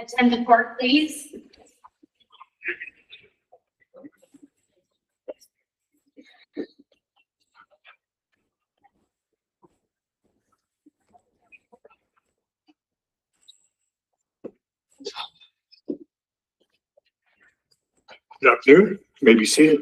Attend the court, please. Good afternoon. You may be seated.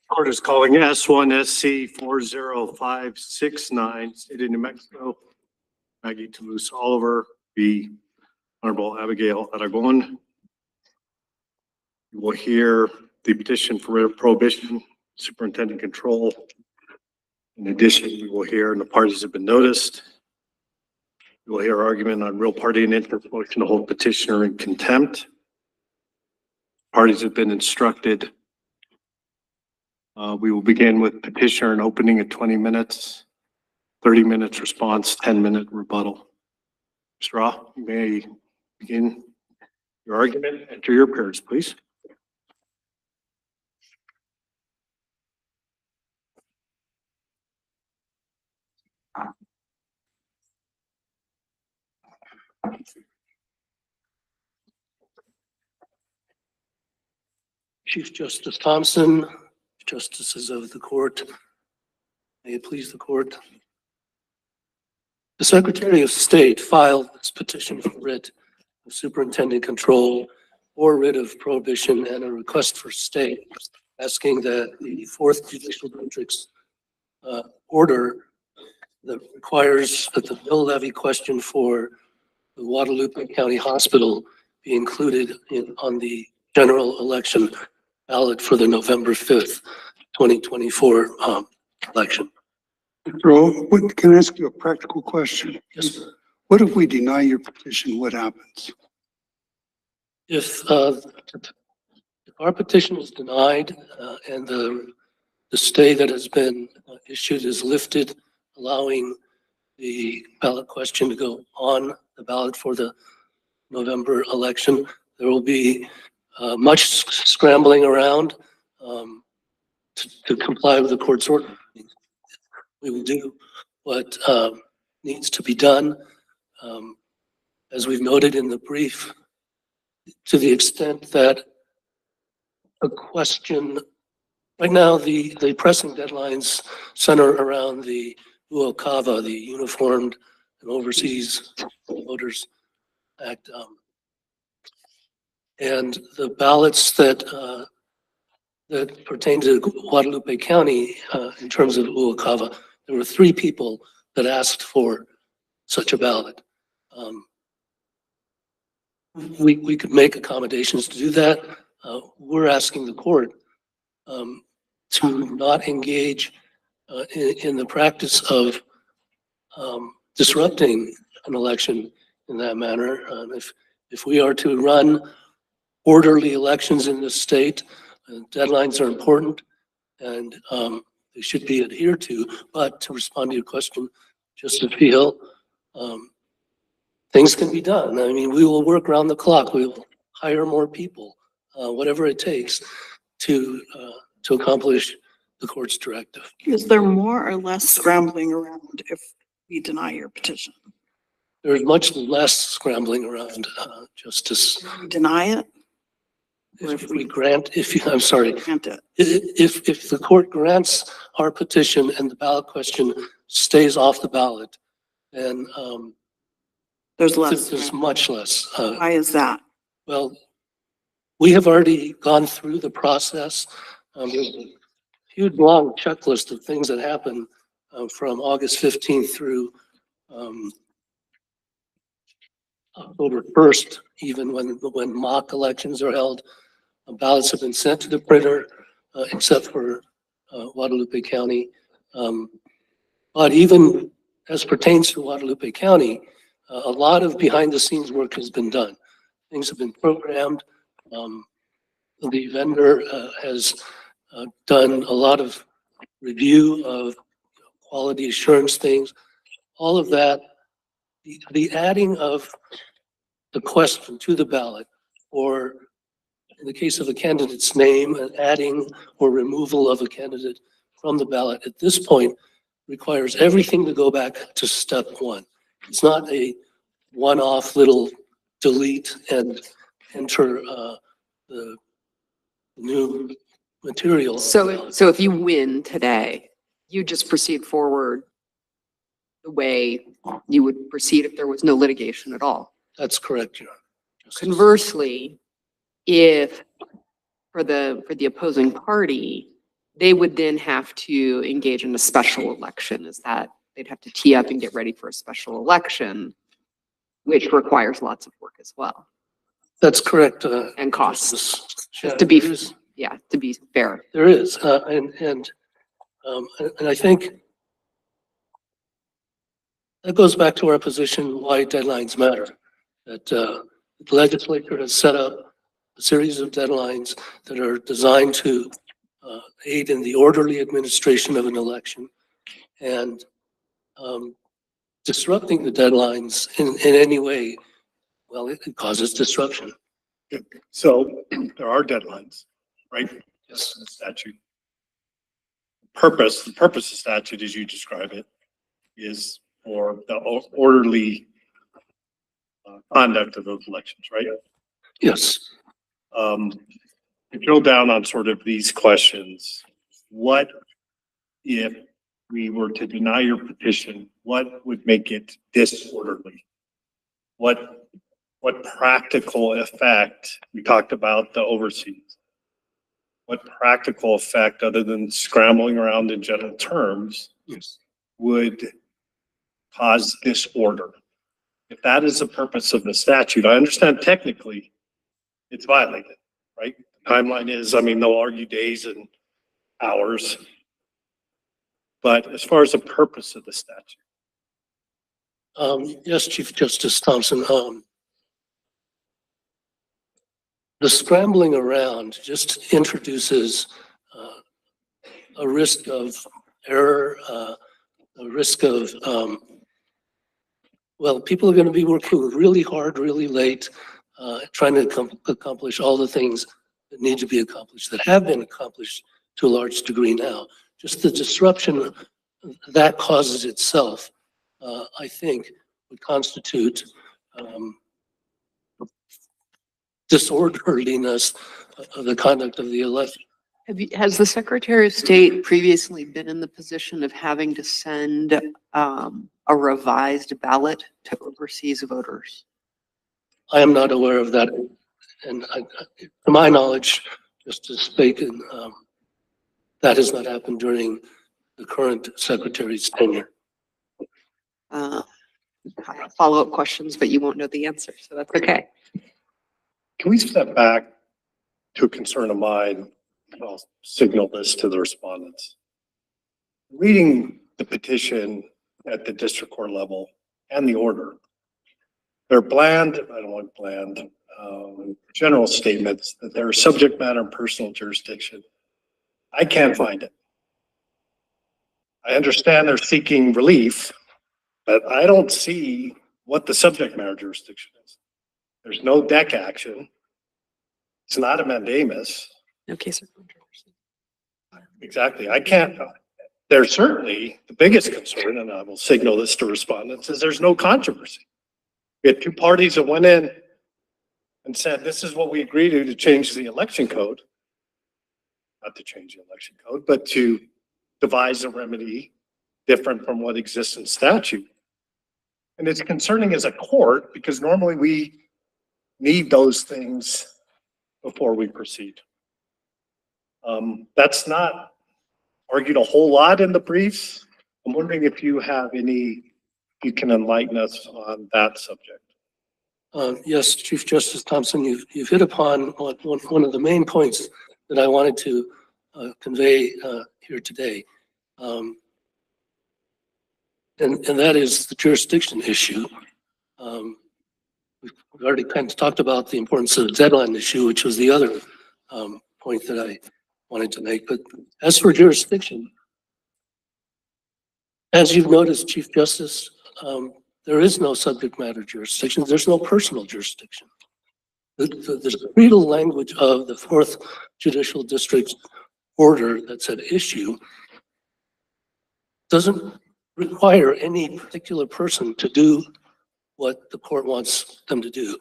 Court is calling S-1-SC-40569, State of New Mexico, Maggie Toulouse Oliver v. Honorable Abigail Aragon. You will hear the petition for writ of prohibition, superintendent control. In addition, we will hear, and the parties have been noticed, we will hear argument on real party and interest motion to hold petitioner in contempt. Parties have been instructed. We will begin with petitioner and opening at 20 minutes, 30 minutes response, 10-minute rebuttal. Mr. Raw, you may begin your argument. Enter your appearance, please. Chief Justice Thompson, Justices of the Court, may it please the Court. The Secretary of State filed this petition for writ of superintendent control or writ of prohibition and a request for stay, asking that the Fourth Judicial District's order that requires that the mill levy question for the Guadalupe County Hospital be included on the general election ballot for the November 5th, 2024 election. Can I ask you a practical question? Yes, sir. What if we deny your petition? What happens? If our petition is denied and the stay that has been issued is lifted, allowing the ballot question to go on the ballot for the November election, there will be much scrambling around to comply with the court's order. We will do what needs to be done. As we've noted in the brief, to the extent that a question, right now the pressing deadlines center around the UOCAVA, the Uniformed and Overseas Voters Act, and the ballots that pertain to Guadalupe County in terms of UOCAVA. There were 3 people that asked for such a ballot. We could make accommodations to do that. We're asking the court to not engage in the practice of disrupting an election in that manner. If we are to run orderly elections in this state, deadlines are important and they should be adhered to. But to respond to your question, just to feel things can be done. I mean, we will work around the clock. We will hire more people, whatever it takes to accomplish the court's directive. Is there more or less scrambling around if we deny your petition? There's much less scrambling around, Justice. We deny it? Or If we grant, I'm sorry, Grant it? if the court grants our petition and the ballot question stays off the ballot, then There's less. there's scrambling. much less. Why is that? Well, we have already gone through the process. There's a huge long checklist of things that happen from August 15th through October 1st, even when mock elections are held. Ballots have been sent to the printer, except for Guadalupe County. But even as pertains to Guadalupe County, a lot of behind the scenes work has been done. Things have been programmed. The vendor has done a lot of review of quality assurance things. All of that, the adding of the question to the ballot, or in the case of a candidate's name, an adding or removal of a candidate from the ballot at this point requires everything to go back to step one. It's not a one-off little delete and enter the new material. So if you win today, you just proceed forward the way you would proceed if there was no litigation at all. That's correct, Your Honor. Conversely, if for the opposing party, they would then have to engage in a special election. Is that they'd have to tee up and get ready for a special election, which requires lots of work as well That's correct. and costs. Justice. Just to be There is- Yeah, to be fair. There is, and I think that goes back to our position why deadlines matter. That the legislature has set up a series of deadlines that are designed to aid in the orderly administration of an election, and disrupting the deadlines in any way, well, it causes disruption. So there are deadlines, right? Yes. In the statute. The purpose of statute, as you describe it, is for the orderly conduct of those elections, right? Yes. To drill down on sort of these questions, what if we were to deny your petition, what would make it disorderly? What practical effect, we talked about the overseas, what practical effect, other than scrambling around in general terms, would cause disorder? If that is the purpose of the statute, I understand technically it's violated, right? The timeline is, I mean, they'll argue days and hours. But as far as the purpose of the statute, Yes, Chief Justice Thompson, the scrambling around just introduces a risk of error, a risk of, well, people are going to be working really hard, really late, trying to accomplish all the things that need to be accomplished, that have been accomplished to a large degree now. Just the disruption that causes itself, I think, would constitute disorderliness of the conduct of the election. Has the Secretary of State previously been in the position of having to send a revised ballot to overseas voters? I am not aware of that, and to my knowledge, Justice Bacon, that has not happened during the current Secretary's tenure. Follow-up questions, but you won't know the answer, so that's okay. can we step back to a concern of mine? And I'll signal this to the respondents. reading the petition at the district court level and the order, they're bland, I don't want bland, general statements that they're subject matter and personal jurisdiction. I can't find it. I understand they're seeking relief, but I don't see what the subject matter jurisdiction is. There's no deck action. It's not a mandamus. No case or controversy. Exactly. I can't, there's certainly the biggest concern, and I will signal this to respondents, is there's no controversy. We had two parties that went in and said, this is what we agree to change the election code. Not to change the election code, but to devise a remedy different from what exists in statute. And it's concerning as a court because normally we need those things before we proceed. That's not argued a whole lot in the briefs. I'm wondering if you have any, you can enlighten us on that subject. Yes, Chief Justice Thompson, you've hit upon one of the main points that I wanted to convey here today. And that is the jurisdiction issue. We've already kind of talked about the importance of the deadline issue, which was the other point that I wanted to make. But as for jurisdiction, as you've noticed, Chief Justice, there is no subject matter jurisdiction. There's no personal jurisdiction. The creedal language of the 4th Judicial District's order that's at issue doesn't require any particular person to do what the court wants them to do.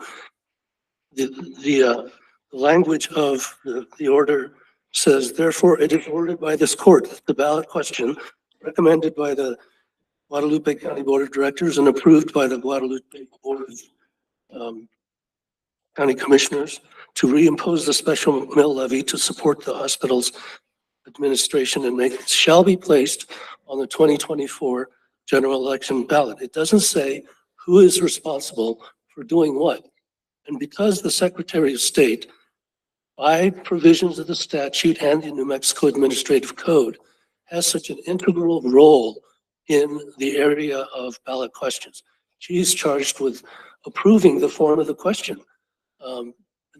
The language of the order says, therefore, it is ordered by this court that the ballot question recommended by the Guadalupe County Board of Directors and approved by the Guadalupe Board of County Commissioners to reimpose the special mill levy to support the hospital's administration and maintenance shall be placed on the 2024 general election ballot. It doesn't say who is responsible for doing what. And because the Secretary of State, by provisions of the statute and the New Mexico Administrative Code, has such an integral role in the area of ballot questions. She's charged with approving the form of the question.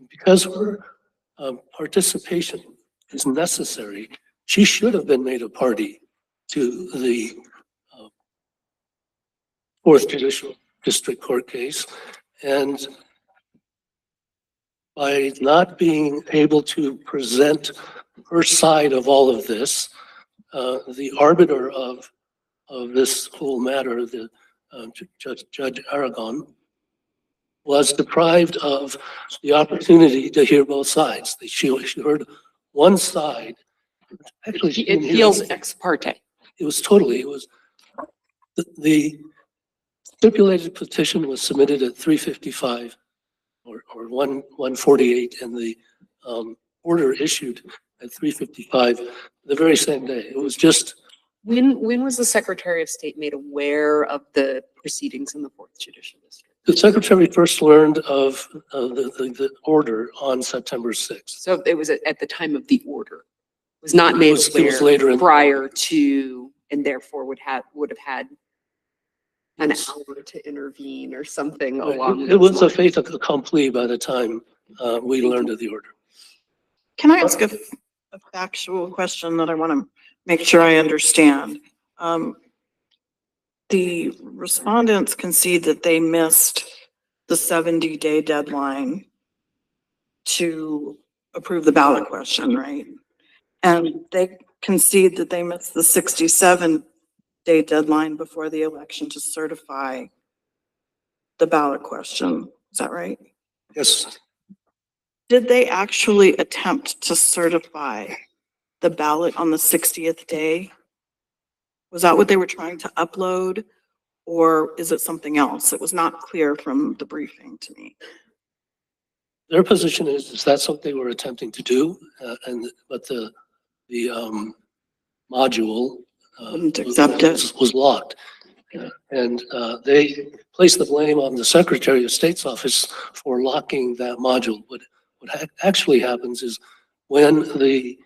Because her participation is necessary, she should have been made a party to the 4th Judicial District Court case. And by not being able to present her side of all of this, the arbiter of this whole matter, the Judge Aragon, was deprived of the opportunity to hear both sides. She heard one side. Actually, she didn't It hear feels anything. ex parte. It was the stipulated petition was submitted at 3:55 or 1:48, and the order issued at 3:55 the very same day. It was just When was the Secretary of State made aware of the proceedings in the 4th Judicial District? the secretary first learned of the order on September 6th. So it was at the time of the order. It was not made It was later aware in- prior to, and therefore would have had an hour to intervene or something along It was a those fait accompli by the time we learned of the order. Can I ask a factual question that I want to make sure I understand? The respondents concede that they missed the 70-day deadline to approve the ballot question, right? And they concede that they missed the 67-day deadline before the election to certify the ballot question. Is that right? Yes, Did they actually attempt to certify the ballot on the 60th day? Was that what they were trying to upload, or is it something else? It was not clear from the briefing to me. their position is that's what they were attempting to do, but the module Wouldn't accept it. was locked. And they placed the blame on the Secretary of State's office for locking that module. What actually happens is when the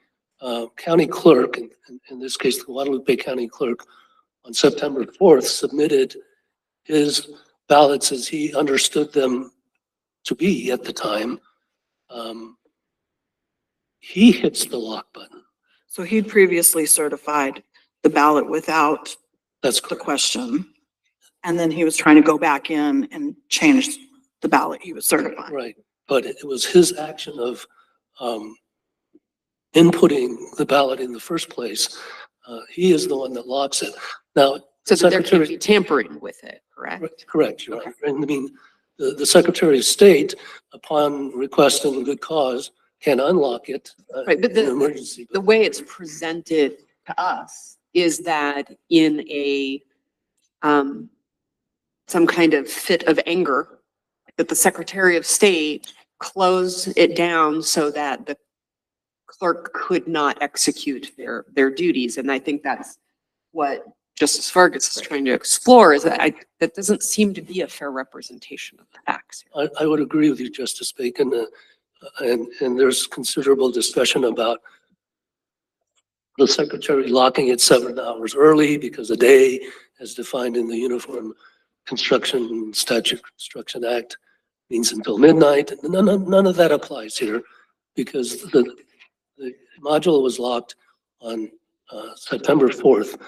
county clerk, in this case, the Guadalupe County clerk, on September 4th, submitted his ballots as he understood them to be at the time. He hits the lock button. So he'd previously certified the ballot without That's the correct. question. And then he was trying to go back in and change the ballot he was certifying. Right, but it was his action of inputting the ballot in the first place. He is the one that locks it. Now, So that there can't Secretary, be tampering with it, correct? correct, you're right. I mean, the Secretary of State, upon request and good cause, can unlock it Right, but in an emergency. The way it's presented to us is that in a, some kind of fit of anger, that the Secretary of State closed it down so that the clerk could not execute their duties. And I think that's what Justice Vargas is trying to explore, is that that doesn't seem to be a fair representation of the facts. I would agree with you, Justice Bacon, and there's considerable discussion about the Secretary locking it 7 hours early because a day, as defined in the Uniform Construction Statute Construction Act, means until midnight. None of that applies here because the module was locked on September 4th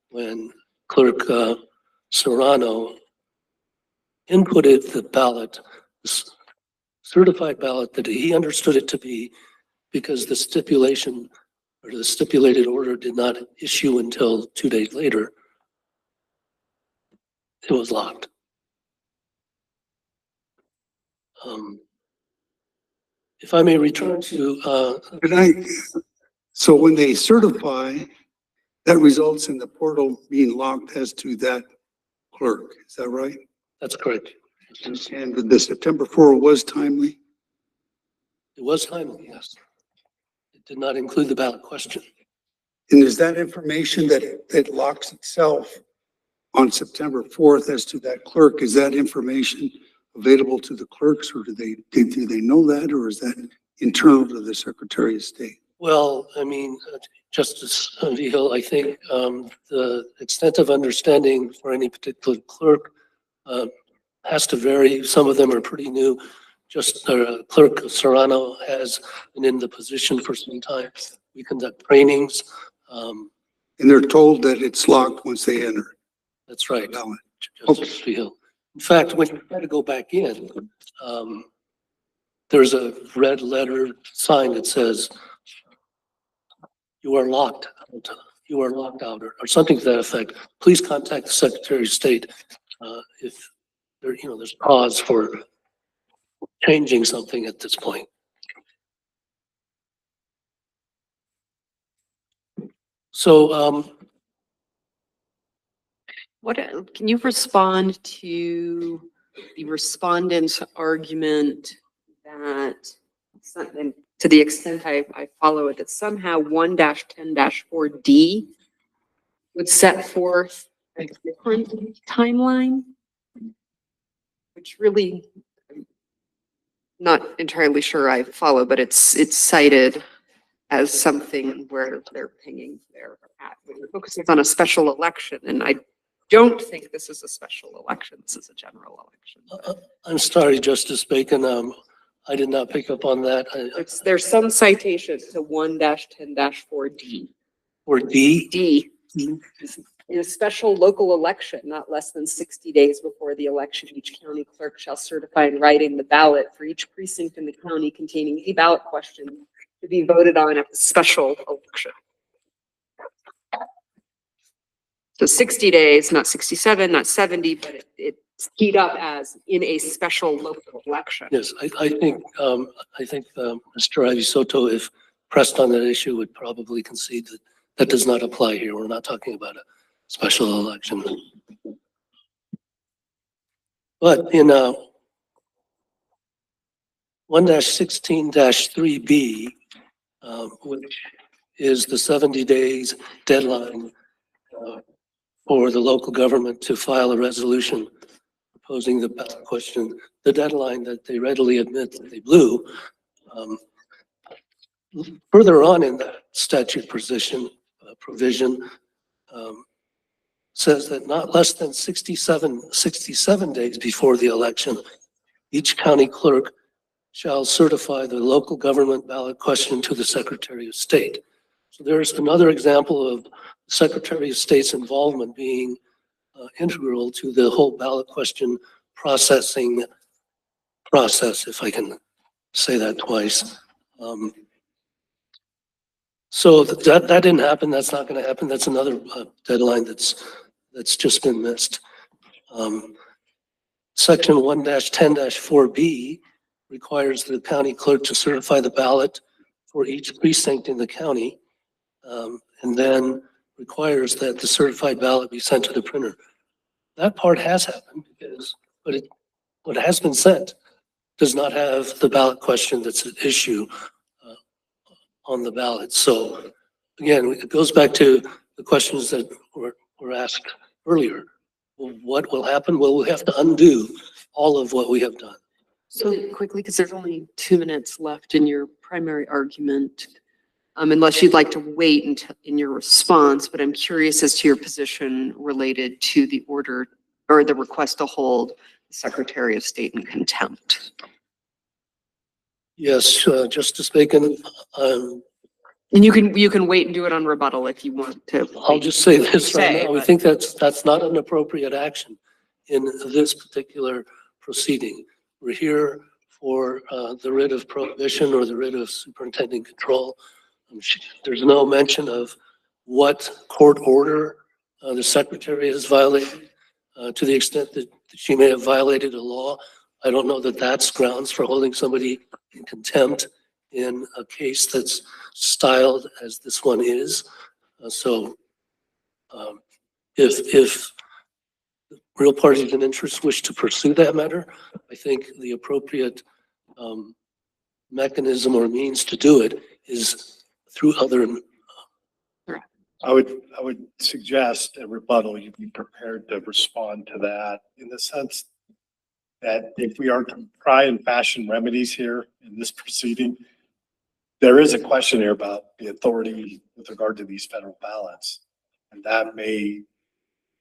when Clerk Serrano inputted the ballot, certified ballot that he understood it to be, because the stipulation or the stipulated order did not issue until 2 days later. It was locked. If I may return to, So when they certify, that results in the portal being locked as to that clerk, is that right? that's correct. And the September 4 was timely? It was timely, yes. It did not include the ballot question. And is that information that locks itself on September 4th as to that clerk, is that information available to the clerks, or do they know that, or is that internal to the Secretary of State? Well, I mean, Justice Vigil, I think the extent of understanding for any particular clerk has to vary. Some of them are pretty new. Just Clerk Serrano has been in the position for some time. We conduct trainings. And they're told that it's locked once they enter. That's right, the ballot. Justice Vigil. In fact, when you try to go back in, there's a red letter sign that says, you are locked out, or something to that effect. Please contact the Secretary of State if there, there's cause for changing something at this point. So, Can you respond to the respondent's argument that, and to the extent I follow it, that somehow 1-10-4D would set forth a different timeline? Which really, I'm not entirely sure I follow, but it's cited as something where they're hanging their hat. It focuses on a special election, and I don't think this is a special election. This is a general election. I'm sorry, Justice Bacon. I did not pick up on that. There's some citation to 1-10-4D. Or D? D. In a special local election, not less than 60 days before the election, each county clerk shall certify in writing the ballot for each precinct in the county containing a ballot question to be voted on at the special election. So 60 days, not 67, not 70, but it's keyed up as in a special local election. Yes, I think Mr. Ivy Soto, if pressed on that issue, would probably concede that that does not apply here. We're not talking about a special election. But in 1-16-3B, which is the 70 days deadline for the local government to file a resolution proposing the ballot question, the deadline that they readily admit that they blew, further on in that statute provision, says that not less than 67 days before the election, each county clerk shall certify the local government ballot question to the Secretary of State. So there's another example of the Secretary of State's involvement being integral to the whole ballot question processing process, if I can say that twice. So that didn't happen. That's not going to happen. That's another deadline that's just been missed. Section 1-10-4B requires the county clerk to certify the ballot for each precinct in the county, and then requires that the certified ballot be sent to the printer. That part has happened, but what has been sent does not have the ballot question that's at issue on the ballot. So again, it goes back to the questions that were asked earlier. Well, what will happen? Well, we have to undo all of what we have done. So quickly, because there's only 2 minutes left in your primary argument, unless you'd like to wait until in your response, but I'm curious as to your position related to the order or the request to hold the Secretary of State in contempt. Yes, Justice Bacon, And you can wait and do it on rebuttal if you want to. I'll just say this right Say, now. We but- think that's not an appropriate action in this particular proceeding. We're here for the writ of prohibition or the writ of superintendent control. There's no mention of what court order the secretary has violated. To the extent that she may have violated a law, I don't know that that's grounds for holding somebody in contempt in a case that's styled as this one is. So if real parties and interests wish to pursue that matter, I think the appropriate mechanism or means to do it is through other. I would suggest a rebuttal, you be prepared to respond to that in the sense that if we are to try and fashion remedies here in this proceeding, there is a question here about the authority with regard to these federal ballots. And we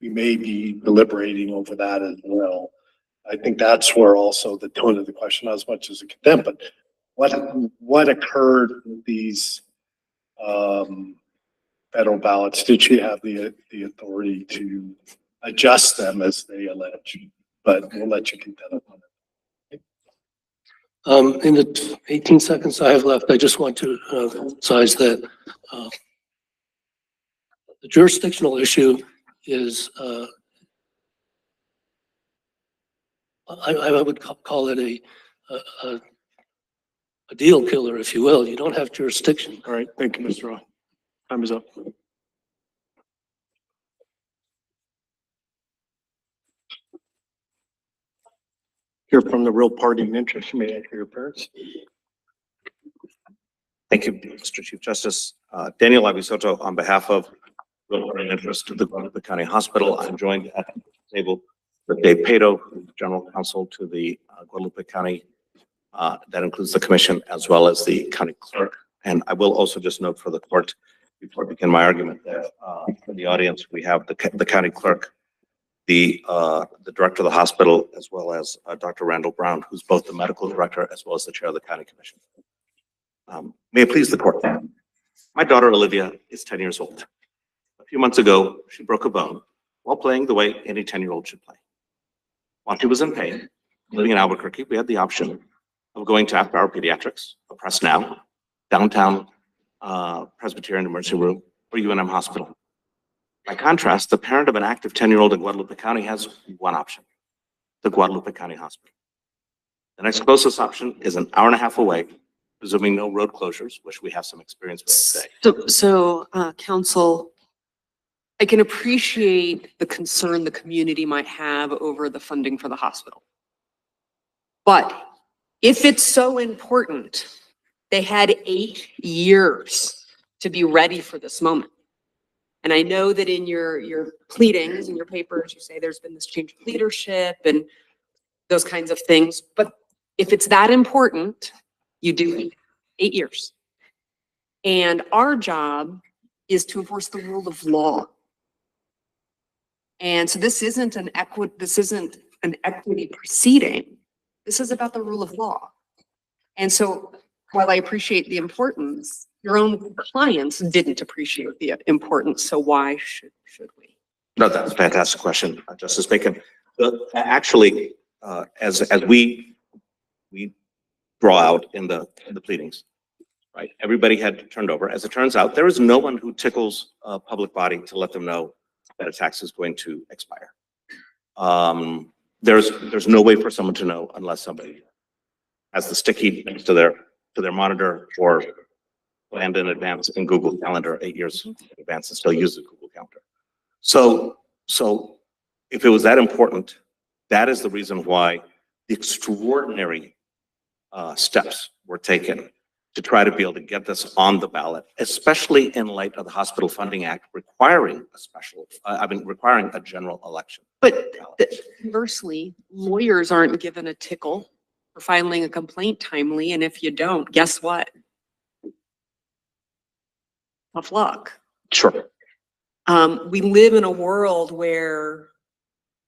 may be deliberating over that as well. I think that's where also the tone of the question, not as much as a contempt, but what occurred with these federal ballots? Did she have the authority to adjust them as they allege? But we'll let you contend upon it. In the 18 seconds I have left, I just want to emphasize that the jurisdictional issue is, I would call it a deal killer, if you will. You don't have jurisdiction. All right, thank you, Mr. Roth. Time is up. Hear from the real party in interest. You may enter your appearance. Thank you, Mr. Chief Justice. Daniel Abisoto, on behalf of Real Party in Interest to the Guadalupe County Hospital. I'm joined at the table with Dave Pato, General Counsel to the Guadalupe County. That includes the commission as well as the county clerk. And I will also just note for the court, before I begin my argument, that for the audience, we have the county clerk, the director of the hospital, as well as Dr. Randall Brown, who's both the medical director as well as the chair of the county commission. May it please the court. My daughter Olivia is 10 years old. A few months ago, she broke a bone while playing the way any 10-year-old should play. While she was in pain, living in Albuquerque, we had the option of going to after-hour pediatrics, a Press Now, downtown Presbyterian Emergency Room, or UNM Hospital. By contrast, the parent of an active 10-year-old in Guadalupe County has one option, the Guadalupe County Hospital. The next closest option is an hour and a half away, presuming no road closures, which we have some experience with today. So, counsel, I can appreciate the concern the community might have over the funding for the hospital. But if it's so important, they had 8 years to be ready for this moment. And I know that in your pleadings, in your papers, you say there's been this change of leadership and those kinds of things. But if it's that important, you do it. 8 years. And our job is to enforce the rule of law. And so this isn't an equity proceeding. This is about the rule of law. And so while I appreciate the importance, your own clients didn't appreciate the importance. So why should we? No, that's a fantastic question, Justice Bacon. Actually, as we draw out in the pleadings, right? Everybody had turned over. As it turns out, there is no one who tickles a public body to let them know that a tax is going to expire. There's no way for someone to know unless somebody has the sticky next to their monitor or planned in advance in Google Calendar 8 years in advance and still use the Google Calendar. So if it was that important, that is the reason why the extraordinary steps were taken to try to be able to get this on the ballot, especially in light of the Hospital Funding Act requiring requiring a general election. But conversely, lawyers aren't given a tickle for filing a complaint timely. And if you don't, guess what? Tough luck. Sure. We live in a world where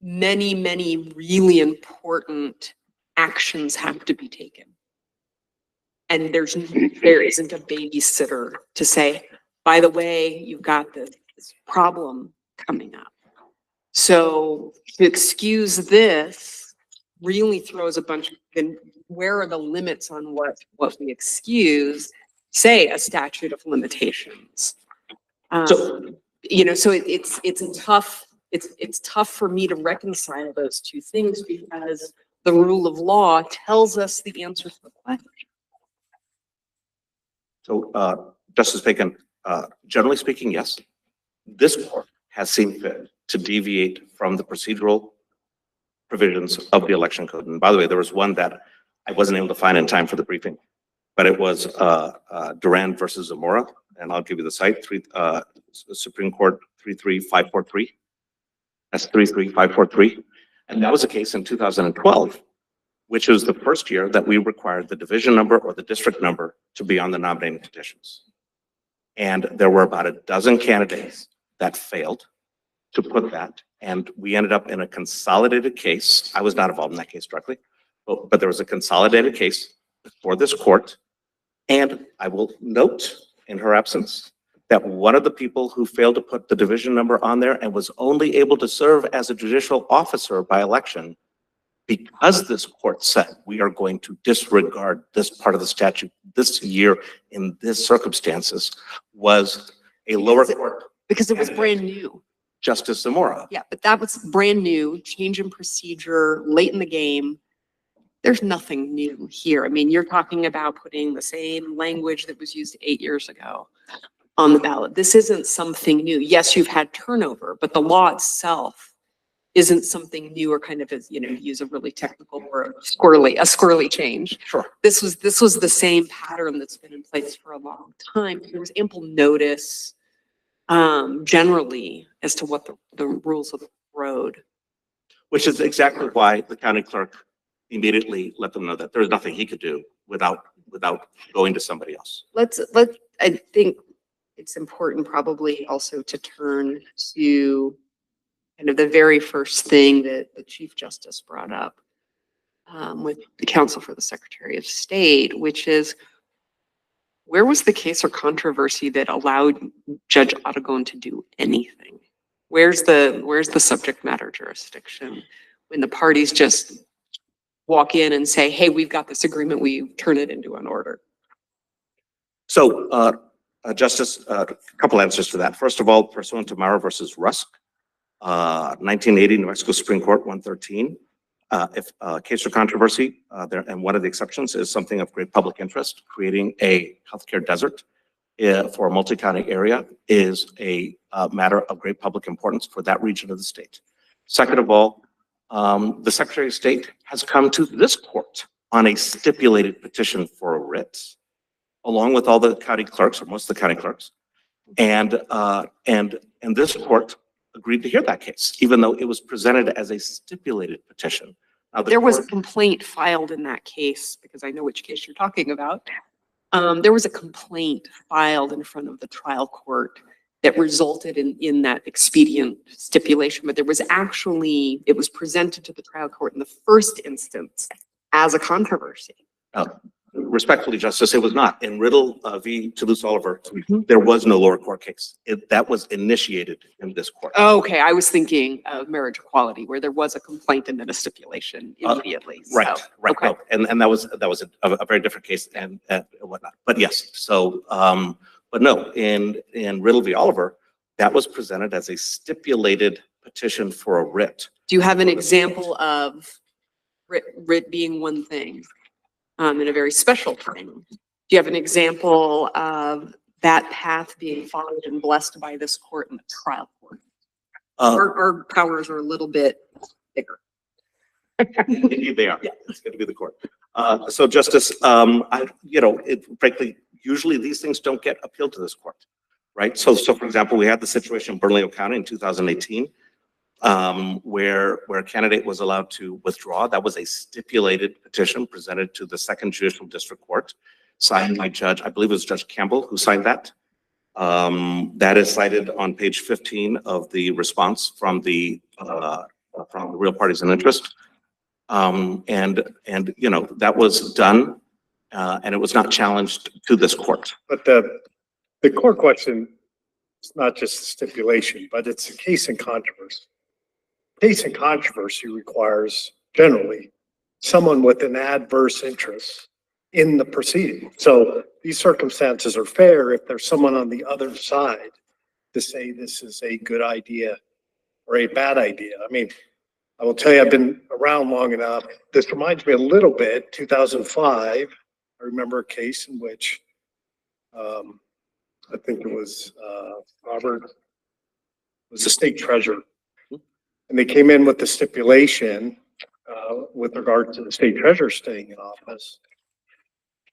many, many really important actions have to be taken. And there isn't a babysitter to say, by the way, you've got this problem coming up. So to excuse this really throws a bunch of, then where are the limits on what we excuse? Say a statute of limitations. So it's tough for me to reconcile those two things because the rule of law tells us the answer to the question. So, Justice Bacon, generally speaking, yes, this court has seen fit to deviate from the procedural provisions of the election code. And by the way, there was one that I wasn't able to find in time for the briefing, but it was Duran versus Zamora, and I'll give you the site, Supreme Court 33543. That's 33543. And that was a case in 2012, which was the first year that we required the division number or the district number to be on the nominating petitions. And there were about a dozen candidates that failed to put that. And we ended up in a consolidated case. I was not involved in that case directly, but there was a consolidated case for this court. And I will note in her absence that one of the people who failed to put the division number on there and was only able to serve as a judicial officer by election because this court said we are going to disregard this part of the statute this year in this circumstances was a lower court. Because it was brand new. Justice Zamora. Yeah, but that was brand new, change in procedure, late in the game. There's nothing new here. I mean, you're talking about putting the same language that was used 8 years ago on the ballot. This isn't something new. Yes, you've had turnover, but the law itself isn't something new or kind of, as you know, use a really technical word, a squirrely change. Sure. This was the same pattern that's been in place for a long time. There was ample notice generally as to what the rules of the road. Which is exactly why the county clerk immediately let them know that there's nothing he could do without going to somebody else. I think it's important probably also to turn to kind of the very first thing that the Chief Justice brought up with the counsel for the Secretary of State, which is, where was the case or controversy that allowed Judge Aragon to do anything? Where's the subject matter jurisdiction when the parties just walk in and say, hey, we've got this agreement, we turn it into an order? So, Justice, a couple answers to that. First of all, pursuant to Mara versus Rusk, 1980, New Mexico Supreme Court 113. If a case or controversy, and one of the exceptions is something of great public interest, creating a healthcare desert for a multi-county area is a matter of great public importance for that region of the state. Second of all, the Secretary of State has come to this court on a stipulated petition for a writ, along with all the county clerks, or most of the county clerks, and this court agreed to hear that case, even though it was presented as a stipulated petition. Now, There was a complaint filed in that case, because I know which case you're talking about, There was a complaint filed in front of the trial court that resulted in that expedient stipulation, but there was actually, it was presented to the trial court in the first instance as a controversy. Respectfully, Justice, it was not. In Riddle v. Toulouse-Oliver, Mhm. there was no lower court case. That was initiated in this court. Okay, I was thinking of marriage equality, where there was a complaint and then a stipulation immediately. So, Right, right. okay. No, and that was a very different case and whatnot. But yes, so, but no, in Riddle v. Oliver, that was presented as a stipulated petition for a writ. Do you have an example of writ being one thing, in a very special time? Do you have an example of that path being followed and blessed by this court in the trial court? Our powers are a little bit bigger. Indeed they are. Yeah, it's going to be the court. So Justice, frankly, usually these things don't get appealed to this court, right? So for example, we had the situation in Bernalillo County in 2018, where a candidate was allowed to withdraw. That was a stipulated petition presented to the Second Judicial District Court, signed by Judge, I believe it was Judge Campbell who signed that. That is cited on page 15 of the response from the real parties in interest. That was done, and it was not challenged to this court. But the core question is not just the stipulation, but it's a case in controversy. Case in controversy requires generally someone with an adverse interest in the proceeding. So these circumstances are fair if there's someone on the other side to say this is a good idea or a bad idea. I mean, I will tell you, I've been around long enough. This reminds me a little bit, 2005. I remember a case in which I think it was Robert was the state treasurer. And they came in with the stipulation with regard to the state treasurer staying in office.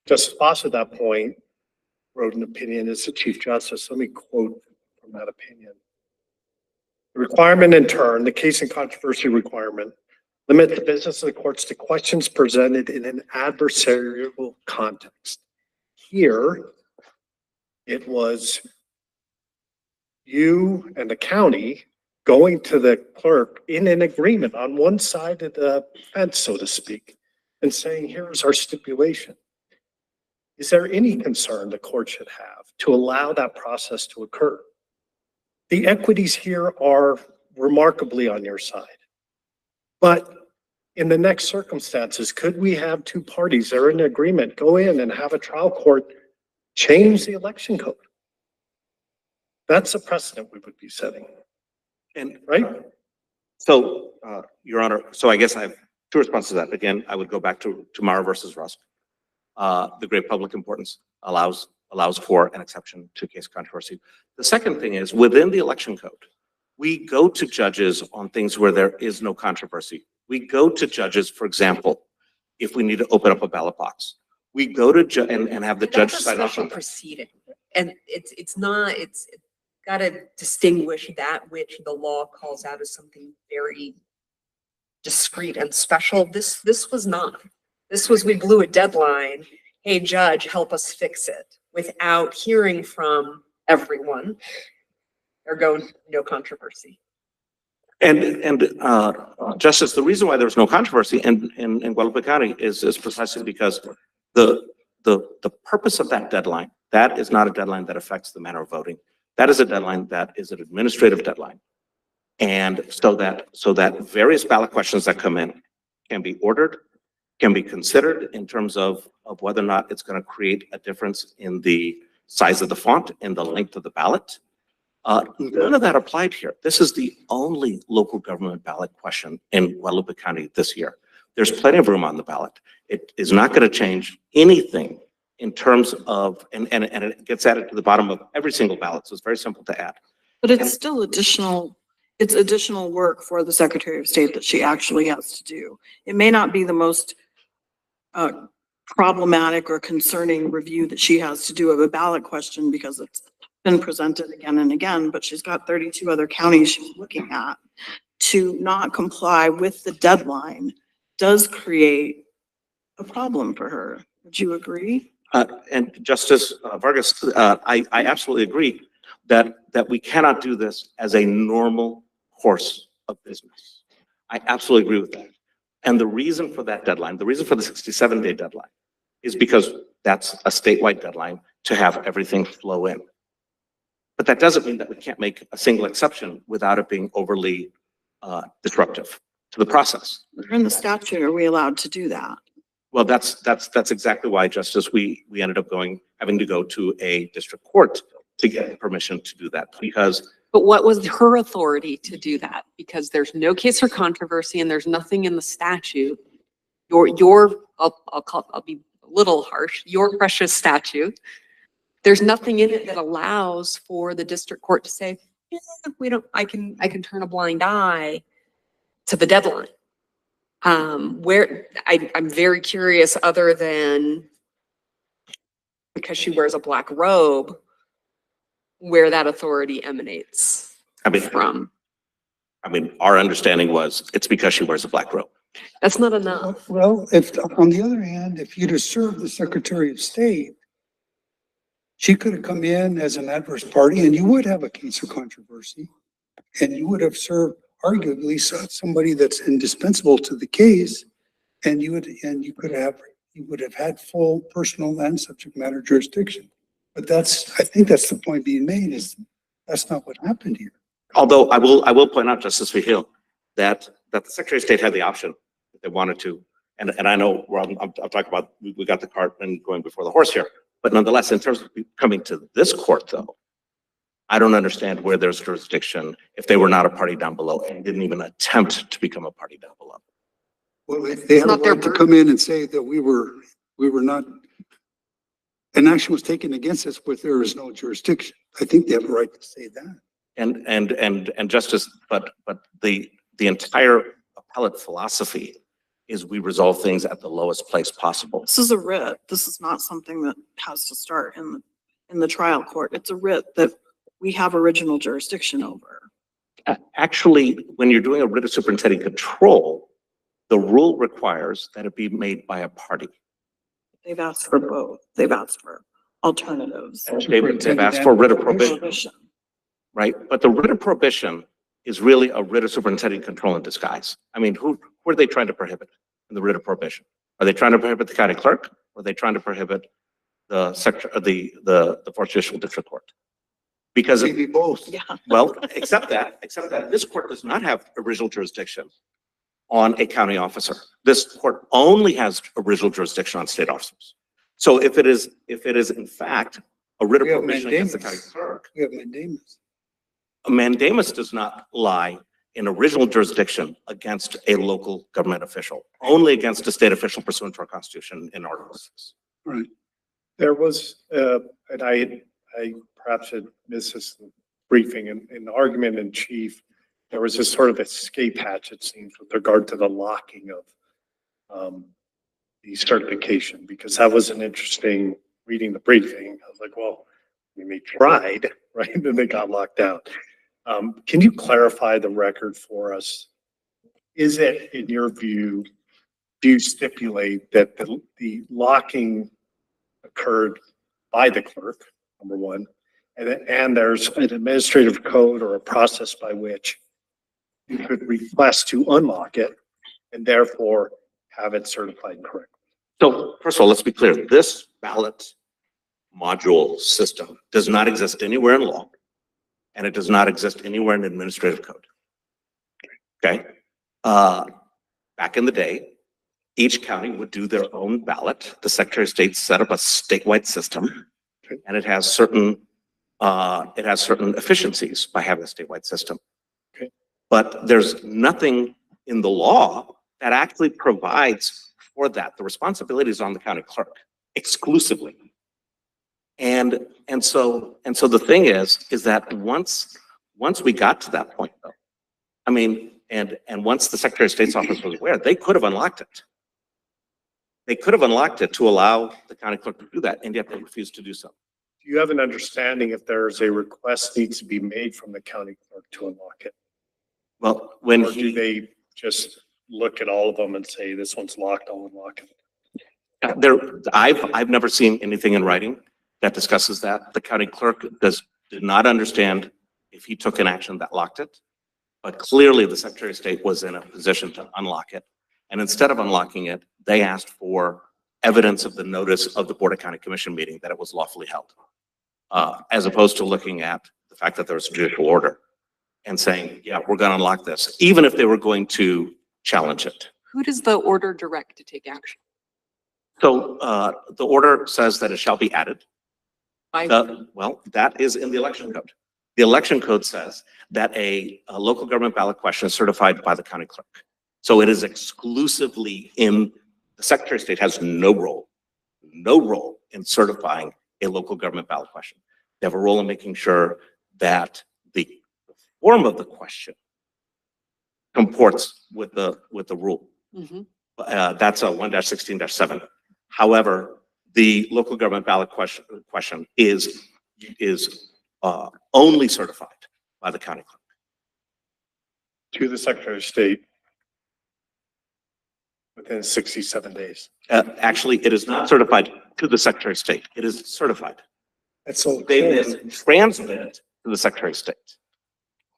Justice Foss at that point wrote an opinion as the Chief Justice. Let me quote from that opinion. The requirement in turn, the case in controversy requirement, limit the business of the courts to questions presented in an adversarial context. Here, it was you and the county going to the clerk in an agreement on one side of the fence, so to speak, and saying, here's our stipulation. Is there any concern the court should have to allow that process to occur? The equities here are remarkably on your side. But in the next circumstances, could we have two parties that are in agreement go in and have a trial court change the election code? That's a precedent we would be setting. And right? So, Your Honor, so I guess I have two responses to that. Again, I would go back to Mara versus Rusk. The great public importance allows for an exception to case controversy. The second thing is within the election code, we go to judges on things where there is no controversy. We go to judges, for example, if we need to open up a ballot box. We go to and have the judge That's a sign off special on that. proceeding, and it's got to distinguish that which the law calls out as something very discreet and special. This was not. This was, we blew a deadline. Hey, judge, help us fix it, without hearing from everyone. Or going, no controversy. And Justice, the reason why there's no controversy in Guadalupe County is precisely because the purpose of that deadline, that is not a deadline that affects the manner of voting. That is a deadline that is an administrative deadline. And so that various ballot questions that come in can be ordered, can be considered in terms of whether or not it's going to create a difference in the size of the font and the length of the ballot. None of that applied here. This is the only local government ballot question in Guadalupe County this year. There's plenty of room on the ballot. It is not going to change anything in terms of, and it gets added to the bottom of every single ballot. So it's very simple to add. But it's still additional work for the Secretary of State that she actually has to do. It may not be the most problematic or concerning review that she has to do of a ballot question because it's been presented again and again, but she's got 32 other counties she's looking at. To not comply with the deadline does create a problem for her. Would you agree? And Justice Vargas, I absolutely agree that we cannot do this as a normal course of business. I absolutely agree with that. And the reason for that deadline, the reason for the 67-day deadline is because that's a statewide deadline to have everything flow in. But that doesn't mean that we can't make a single exception without it being overly disruptive to the process. In the statute, are we allowed to do that? Well, that's exactly why, Justice, we ended up having to go to a district court to get permission to do that, because But what was her authority to do that? Because there's no case or controversy and there's nothing in the statute. I'll be a little harsh, your precious statute. There's nothing in it that allows for the district court to say, yeah, I can turn a blind eye to the deadline. I'm very curious, other than because she wears a black robe, where that authority emanates from. I mean, our understanding was it's because she wears a black robe. That's not enough. Well, if, on the other hand, if you'd have served the Secretary of State, she could have come in as an adverse party and you would have a case of controversy. And you would have served arguably somebody that's indispensable to the case. And you would have had full personal and subject matter jurisdiction. But I think that's the point being made, is that's not what happened here. Although I will point out, Justice Vigil, that the Secretary of State had the option if they wanted to. And I know I'm talking about, we got the cart and going before the horse here. But nonetheless, in terms of coming to this court, though, I don't understand where there's jurisdiction if they were not a party down below and didn't even attempt to become a party down below. Well, they had a not their right to come in and say that we were not, an action was taken against us, but there is no jurisdiction. I think they have a right to say that. And Justice, but the entire appellate philosophy is we resolve things at the lowest place possible. This is a writ. This is not something that has to start in the trial court. It's a writ that we have original jurisdiction over. Actually, when you're doing a writ of superintending control, the rule requires that it be made by a party. They've asked for both. They've asked for alternatives. They've asked for writ of prohibition, right? But the writ of prohibition is really a writ of superintending control in disguise. I mean, who are they trying to prohibit in the writ of prohibition? Are they trying to prohibit the county clerk? Or are they trying to prohibit the Fourth Judicial District Court? Because Maybe both. Yeah. well, except that this court does not have original jurisdiction on a county officer. This court only has original jurisdiction on state officers. So if it is in fact a writ of We have prohibition against the county mandamus. clerk, We have mandamus. a mandamus does not lie in original jurisdiction against a local government official, only against a state official pursuant to our Constitution in Article 6. Right. There was, and I perhaps had missed this briefing, in the argument in chief, there was this sort of escape hatch, it seems, with regard to the locking of the certification, because that was an interesting, reading the briefing. I was like, well, I mean, they tried, right? And then they got locked out. Can you clarify the record for us? Is it, in your view, do you stipulate that the locking occurred by the clerk, number one, and there's an administrative code or a process by which you could request to unlock it and therefore have it certified correctly? So first of all, let's be clear. This ballot module system does not exist anywhere in law, and it does not exist anywhere in administrative code. Okay? Back in the day, each county would do their own ballot. The Secretary of State set up a statewide system, and it has certain efficiencies by having a statewide system. Okay. But there's nothing in the law that actually provides for that. The responsibility is on the county clerk exclusively. And so the thing is that once we got to that point, though, I mean, and once the Secretary of State's office was aware, they could have unlocked it. They could have unlocked it to allow the county clerk to do that, and yet they refused to do so. Do you have an understanding if there's a request needs to be made from the county clerk to unlock it? Well, when Or do they just look at all of them and say, this one's locked, I'll unlock it? I've never seen anything in writing that discusses that. The county clerk did not understand if he took an action that locked it. But clearly the Secretary of State was in a position to unlock it. And instead of unlocking it, they asked for evidence of the notice of the Board of County Commission meeting that it was lawfully held. As opposed to looking at the fact that there was a judicial order and saying, yeah, we're going to unlock this, even if they were going to challenge it. Who does the order direct to take action? So the order says that it shall be added. By Well, that is in the election code. The election code says that a local government ballot question is certified by the county clerk. So it is exclusively in, the Secretary of State has no role in certifying a local government ballot question. They have a role in making sure that the form of the question comports with the rule. Mhm. That's a 1-16-7. However, the local government ballot question is only certified by the county clerk. To the Secretary of State within 67 days. Actually, it is not certified to the Secretary of State. It is certified. That's all. They then transmit it to the Secretary of State.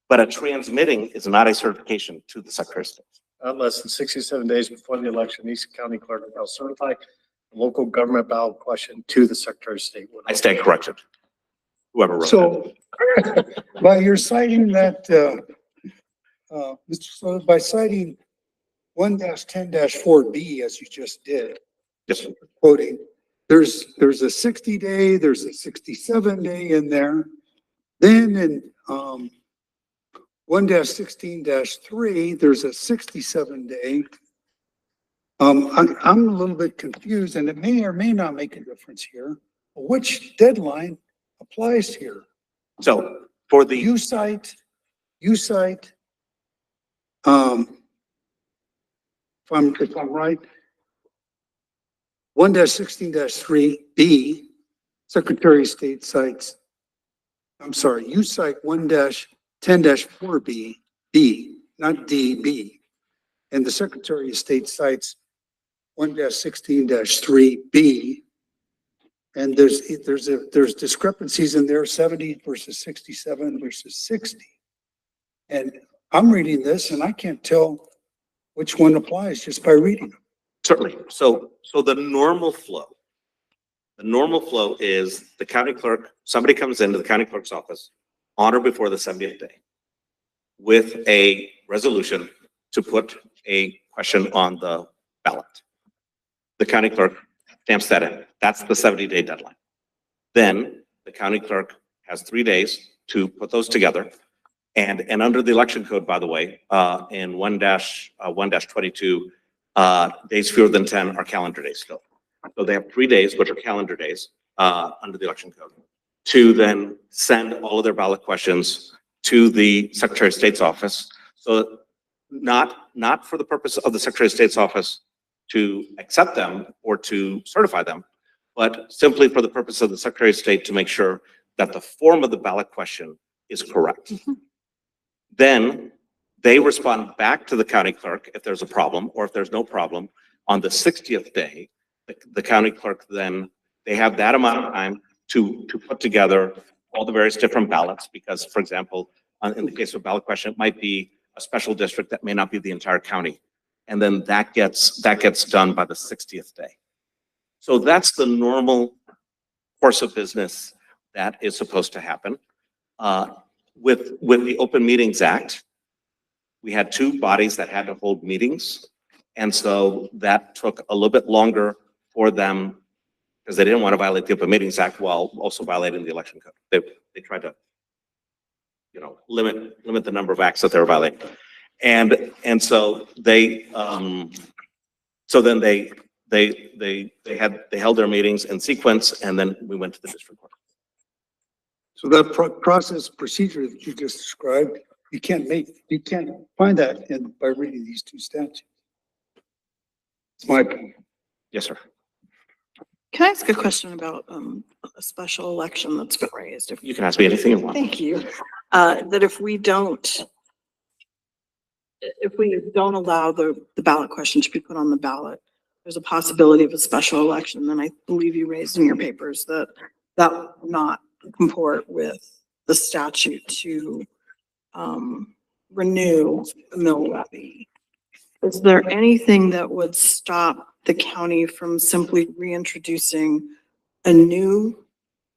But a transmitting is not a certification to the Secretary of State. Not less than 67 days before the election, each county clerk shall certify the local government ballot question to the Secretary of State. I stand corrected. Whoever wrote that. So, by your citing that, Mr. Sloan, by citing 1-10-4B, as you just did, Yes, quoting, there's a 60-day, there's a 67-day in there. Then in 1-16-3, there's a 67-day. I'm a little bit confused, and it may or may not make a difference here. Which deadline applies here? so for the, You cite, if I'm right, 1-16-3B, Secretary of State cites, I'm sorry, you cite 1-10-4B, B, not DB. And the Secretary of State cites 1-16-3B. And there's discrepancies in there, 70 versus 67 versus 60. And I'm reading this and I can't tell which one applies just by reading them. certainly. So the normal flow is the county clerk, somebody comes into the county clerk's office on or before the 70th day with a resolution to put a question on the ballot. The county clerk stamps that in. That's the 70-day deadline. Then the county clerk has 3 days to put those together. And under the election code, by the way, in 1-22, days fewer than 10 are calendar days still. So they have 3 days, which are calendar days, under the election code, to then send all of their ballot questions to the Secretary of State's office. So not for the purpose of the Secretary of State's office to accept them or to certify them, but simply for the purpose of the Secretary of State to make sure that the form of the ballot question is correct. Mhm. Then they respond back to the county clerk if there's a problem, or if there's no problem. On the 60th day, the county clerk then, they have that amount of time to put together all the various different ballots, because, for example, in the case of a ballot question, it might be a special district that may not be the entire county. And then that gets done by the 60th day. So that's the normal course of business that is supposed to happen. With the Open Meetings Act, we had 2 bodies that had to hold meetings. And so that took a little bit longer for them because they didn't want to violate the Open Meetings Act while also violating the election code. They tried to, limit the number of acts that they were violating. And so they, so then they held their meetings in sequence, and then we went to the district court. So that process procedure that you just described, you can't find that by reading these 2 statutes. It's my point. Yes, sir. Can I ask a question about a special election that's been raised? You can ask me anything you want. Thank you. That if we don't allow the ballot question to be put on the ballot, there's a possibility of a special election, then I believe you raised in your papers that that would not comport with the statute to renew the mill levy. Is there anything that would stop the county from simply reintroducing a new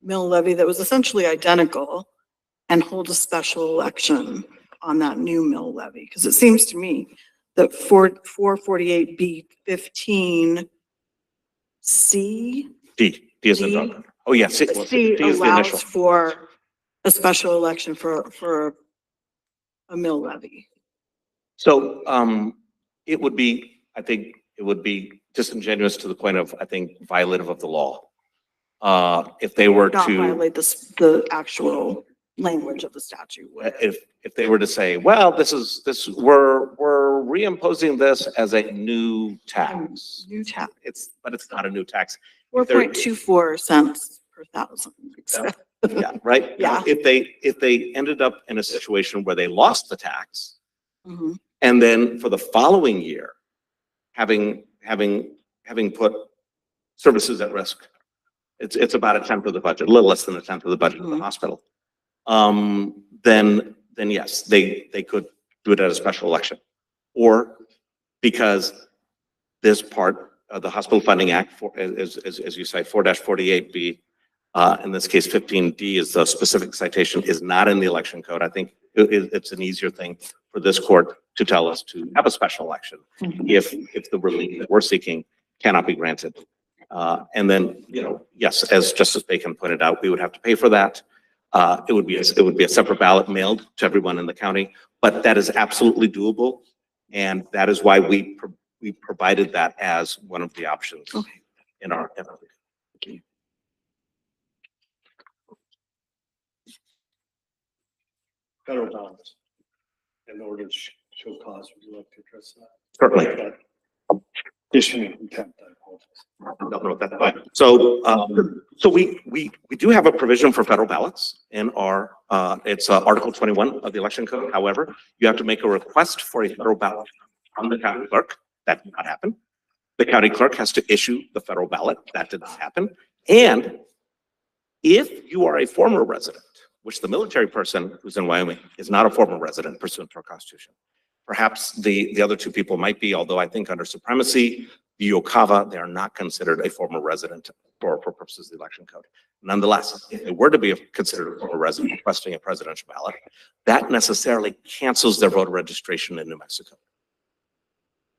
mill levy that was essentially identical and hold a special election on that new mill levy? Because it seems to me that 448B15C D is the D? dog. Oh, yes. It was. C D is the allows initial. for a special election for a mill levy. So, it would be, I think, it would be disingenuous to the point of, I think, violative of the law. If they were Not to, violate the actual language of the statute. would it? if they were to say, well, we're reimposing this as a new tax. New tax, But it's not a new tax. 4.24 cents per thousand. Yeah, right? Yeah. If they ended up in a situation where they lost the tax, Mhm. and then for the following year, having put services at risk, it's about a tenth of the budget, a little less than a tenth of the budget of the Mhm. hospital. Then yes, they could do it at a special election. Or because this part of the Hospital Funding Act, as you cite, 4-48B, in this case, 15D is the specific citation, is not in the election code. I think it's an easier thing for this court to tell us to have a special election if the relief that we're seeking cannot be granted. And then, yes, as Justice Bacon pointed out, we would have to pay for that. It would be a separate ballot mailed to everyone in the county, but that is absolutely doable. And that is why we provided that as one of the options Okay. in our. Federal dollars. In order to show cause, would you like to address that? Certainly. Issuing contempt, I apologize. Don't know what that's about. So we do have a provision for federal ballots in our, it's Article 21 of the election code. However, you have to make a request for a federal ballot from the county clerk. That did not happen. The county clerk has to issue the federal ballot. That did not happen. And if you are a former resident, which the military person who's in Wyoming is not a former resident pursuant to our Constitution. Perhaps the other two people might be, although I think under supremacy, the Yokava, they are not considered a former resident for purposes of the election code. Nonetheless, if they were to be considered a former resident requesting a presidential ballot, that necessarily cancels their voter registration in New Mexico.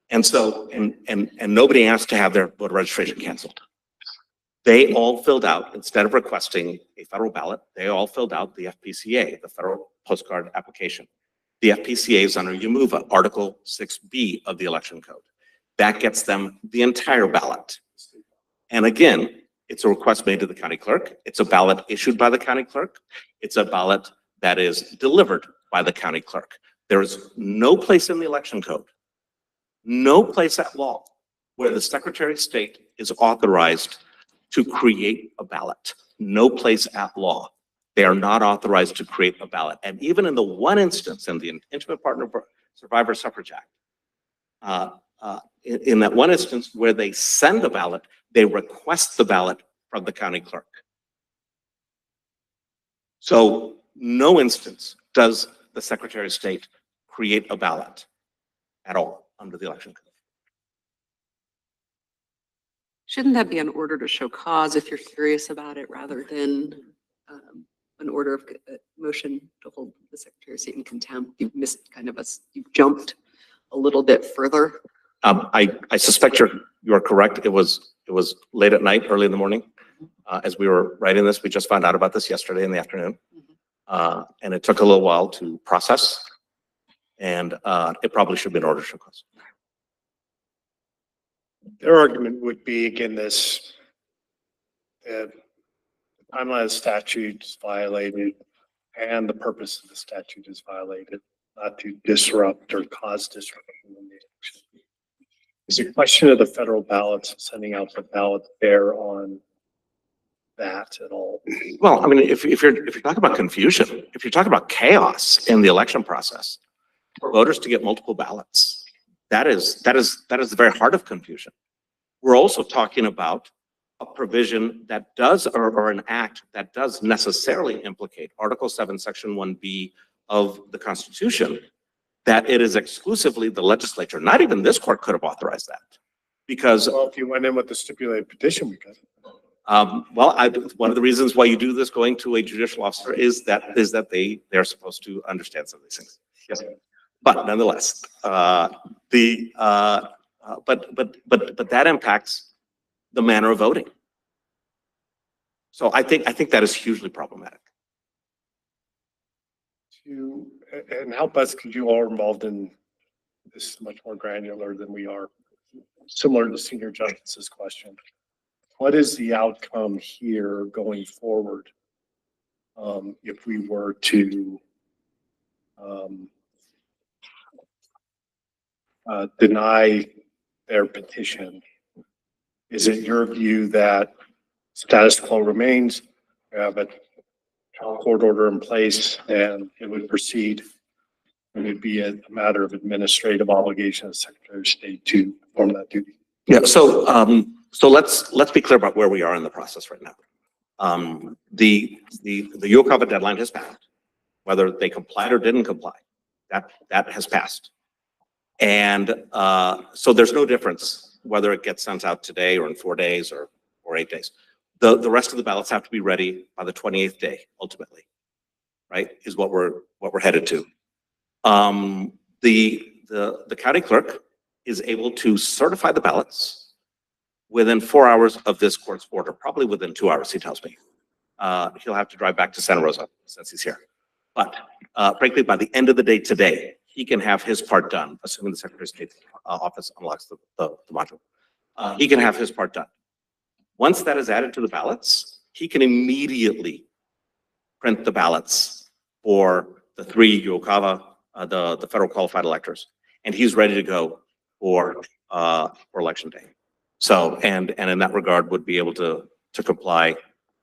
And so, and nobody asked to have their voter registration canceled. They all filled out, instead of requesting a federal ballot, they all filled out the FPCA, the federal postcard application. The FPCA is under UMUVA, Article 6B of the election code. That gets them the entire ballot. And again, it's a request made to the county clerk. It's a ballot issued by the county clerk. It's a ballot that is delivered by the county clerk. There is no place in the election code, no place at law where the Secretary of State is authorized to create a ballot. No place at law. They are not authorized to create a ballot. And even in the one instance in the Intimate Partner Survivor Suffrage Act, in that one instance where they send a ballot, they request the ballot from the county clerk. So no instance does the Secretary of State create a ballot at all under the election code. Shouldn't that be an order to show cause if you're curious about it rather than an order of motion to hold the Secretary of State in contempt? You've missed kind of you've jumped a little bit further. I suspect you are correct. It was late at night, early in the morning. As we were writing this, we just found out about this yesterday in the afternoon. And it took a little while to process. And it probably should be an order to show cause. Their argument would be, again, this timeline of the statute is violated and the purpose of the statute is violated, not to disrupt or cause disruption in the election. Is a question of the federal ballots, sending out the ballot bear on that at all? Well, I mean, if you're talking about confusion, if you're talking about chaos in the election process, for voters to get multiple ballots, that is the very heart of confusion. we're also talking about a provision that does, or an act that does necessarily implicate Article 7, Section 1B of the Constitution, that it is exclusively the legislature, not even this court could have authorized that. Because, Well, if you went in with the stipulated petition, we could. one of the reasons why you do this going to a judicial officer is that they're supposed to understand some of these things. Yes. But nonetheless, but that impacts the manner of voting. So I think that is hugely problematic. And how best could you all are involved in this much more granular than we are, similar to Senior Justice's question. What is the outcome here going forward? If we were to deny their petition, is it your view that status quo remains? We have a trial court order in place and it would proceed? It would be a matter of administrative obligation of the Secretary of State to perform that duty. Yeah. So let's be clear about where we are in the process right now. The UOCAVA deadline has passed. Whether they complied or didn't comply, that has passed. And so there's no difference whether it gets sent out today or in 4 days or 8 days. The rest of the ballots have to be ready by the 28th day, ultimately, right? Is what we're headed to. The county clerk is able to certify the ballots within 4 hours of this court's order, probably within 2 hours, he tells me. He'll have to drive back to Santa Rosa since he's here. But frankly, by the end of the day today, he can have his part done, assuming the Secretary of State's office unlocks the module. He can have his part done. Once that is added to the ballots, he can immediately print the ballots for the 3 UOCAVA, the federal qualified electors, and he's ready to go for election day. So, and in that regard, would be able to comply.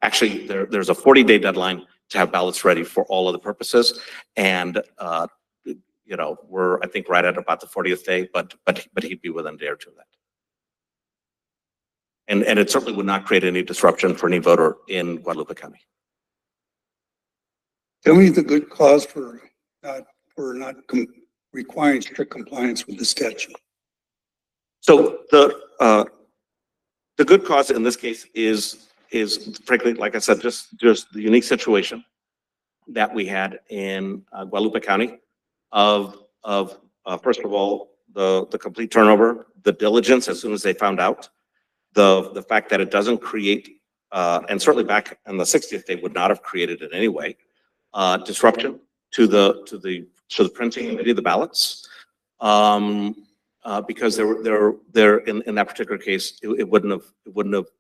Actually, there's a 40-day deadline to have ballots ready for all of the purposes, and you know, we're I think right at about the 40th day, but he'd be within a day or two of that. And it certainly would not create any disruption for any voter in Guadalupe County. Tell me the good cause for not requiring strict compliance with the statute. So the good cause in this case is frankly, like I said, just the unique situation that we had in Guadalupe County of first of all, the complete turnover, the diligence as soon as they found out, the fact that it doesn't create, and certainly back on the 60th day would not have created in any way, disruption to the printing of any of the ballots. Because there in that particular case, it wouldn't have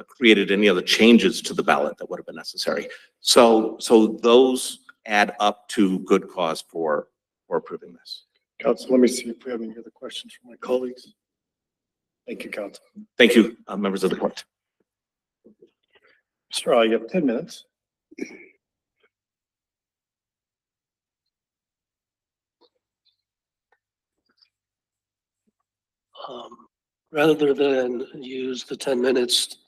created any other changes to the ballot that would have been necessary. So those add up to good cause for approving this. Council, let me see if we have any other questions from my colleagues. Thank you, Council. Thank you, members of the court. Mr. Raleigh, you have 10 minutes. Rather than use the 10 minutes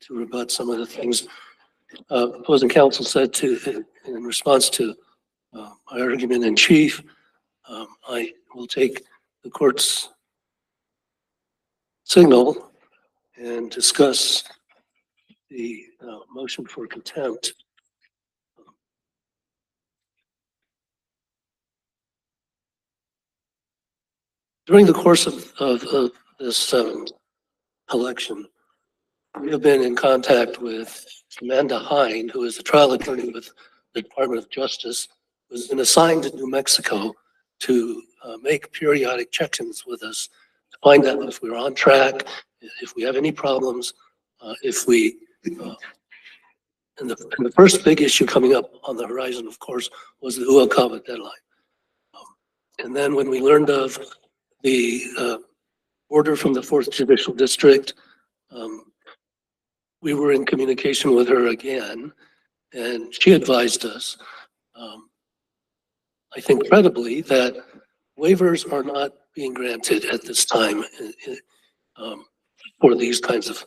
to rebut some of the things opposing counsel said in response to my argument in chief, I will take the court's signal and discuss the motion for contempt. During the course of this election, we have been in contact with Amanda Hine, who is a trial attorney with the Department of Justice, who has been assigned to New Mexico to make periodic check-ins with us to find out if we're on track, if we have any problems, if we, and the first big issue coming up on the horizon, of course, was the UOCAVA deadline. And then when we learned of the order from the 4th Judicial District, we were in communication with her again, and she advised us, I think credibly, that waivers are not being granted at this time. for these kinds of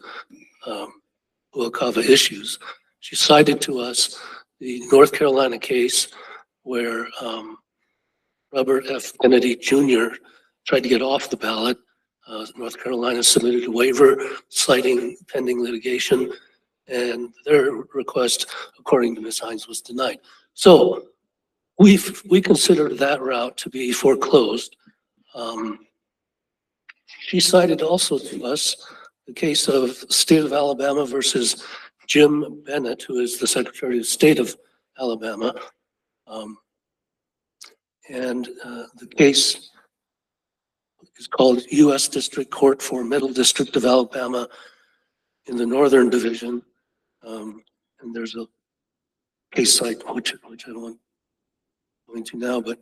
Uokava issues. She cited to us the North Carolina case where Robert F. Kennedy Jr. tried to get off the ballot. North Carolina submitted a waiver citing pending litigation, and their request, according to Ms. Hines, was denied. So we considered that route to be foreclosed. She cited also to us the case of State of Alabama versus Jim Bennett, who is the Secretary of State of Alabama. The case is called U.S. District Court for Middle District of Alabama in the Northern Division. And there's a case site which I don't want to go into now, but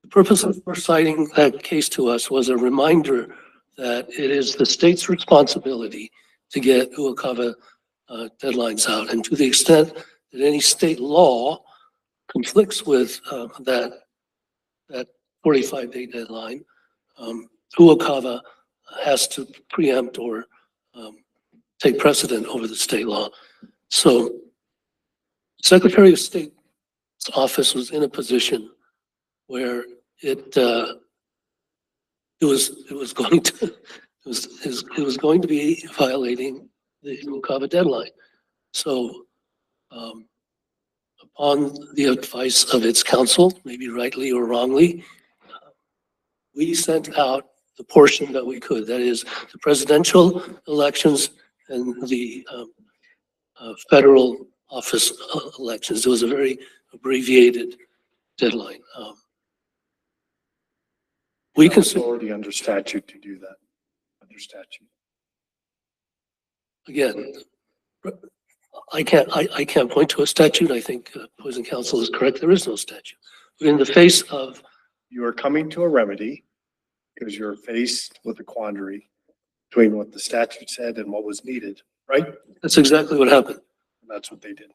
the purpose of citing that case to us was a reminder that it is the state's responsibility to get Uokava deadlines out. And to the extent that any state law conflicts with that 45-day deadline, Uokava has to preempt or take precedent over the state law. So Secretary of State's office was in a position where it was going to be violating the Uokava deadline. So upon the advice of its counsel, maybe rightly or wrongly, we sent out the portion that we could, that is the presidential elections and the federal office elections. It was a very abbreviated deadline. We It's consider, already under statute to do that, under statute. again, I can't point to a statute. I think opposing counsel is correct. There is no statute. But in the face of, You are coming to a remedy because you're faced with a quandary between what the statute said and what was needed, right? And that's exactly what happened. that's what they did.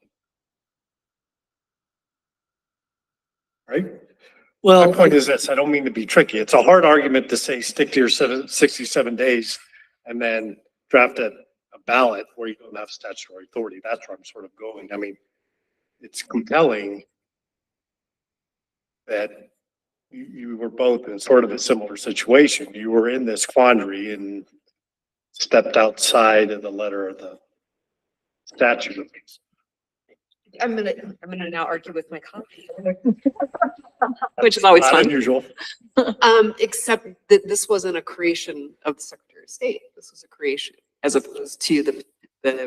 Right? My Well, point is this, I don't mean to be tricky. It's a hard argument to say, stick to your 67 days and then draft a ballot where you don't have statutory authority. That's where I'm sort of going. I mean, it's compelling that you were both in sort of a similar situation. You were in this quandary and stepped outside of the letter of the statute. I'm gonna now argue with my colleague. Which is always Not fun. unusual. Except that this wasn't a creation of the Secretary of State. This was a creation, as opposed to the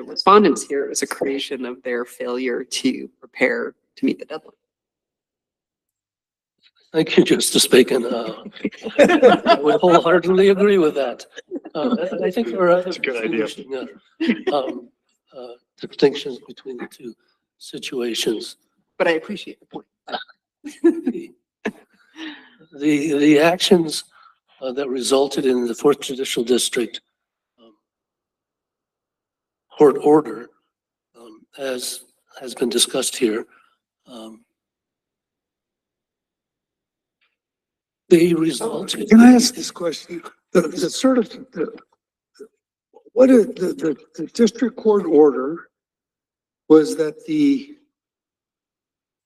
respondents here, it was a creation of their failure to prepare to meet the deadline. thank you, Justice Bacon. I would wholeheartedly agree with that. And I think there are other That's a good idea. distinctions between the two situations. But I appreciate the point. The actions that resulted in the Fourth Judicial District court order, as has been discussed here, they resulted. Can I ask this question? What is the district court order was that the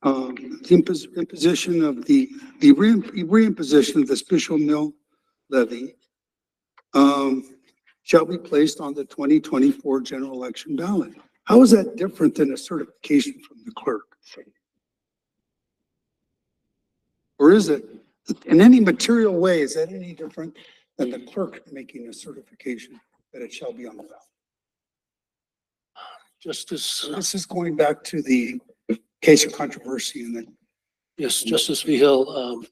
imposition of the reimposition of the special mill levy shall be placed on the 2024 general election ballot. How is that different than a certification from the clerk? Or is it, in any material way, is that any different than the clerk making a certification that it shall be on the ballot? Justice, This is going back to the case of controversy and then. yes, Justice Vigil,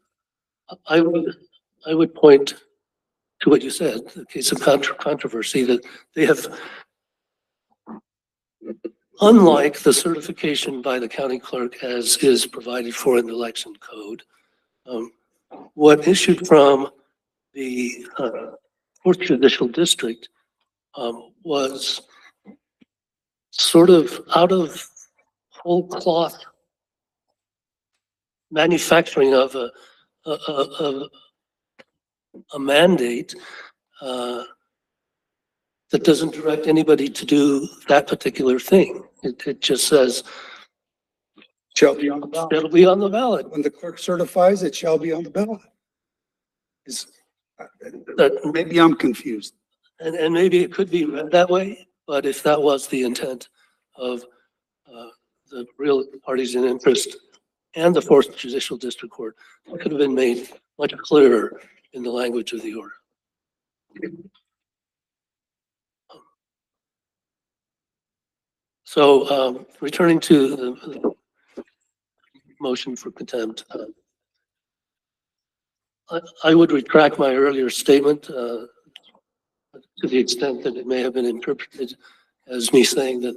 I would point to what you said, the case of controversy, that they have, unlike the certification by the county clerk as is provided for in the election code, what issued from the Fourth Judicial District was sort of out of whole cloth manufacturing of a mandate that doesn't direct anybody to do that particular thing. It just says Shall be on the ballot. it'll be on the ballot. When the clerk certifies, it shall be on the ballot. Is, That, maybe I'm confused. and maybe it could be read that way, but if that was the intent of the real parties in interest and the Fourth Judicial District Court, it could have been made much clearer in the language of the order. So returning to the motion for contempt, I would retract my earlier statement to the extent that it may have been interpreted as me saying that,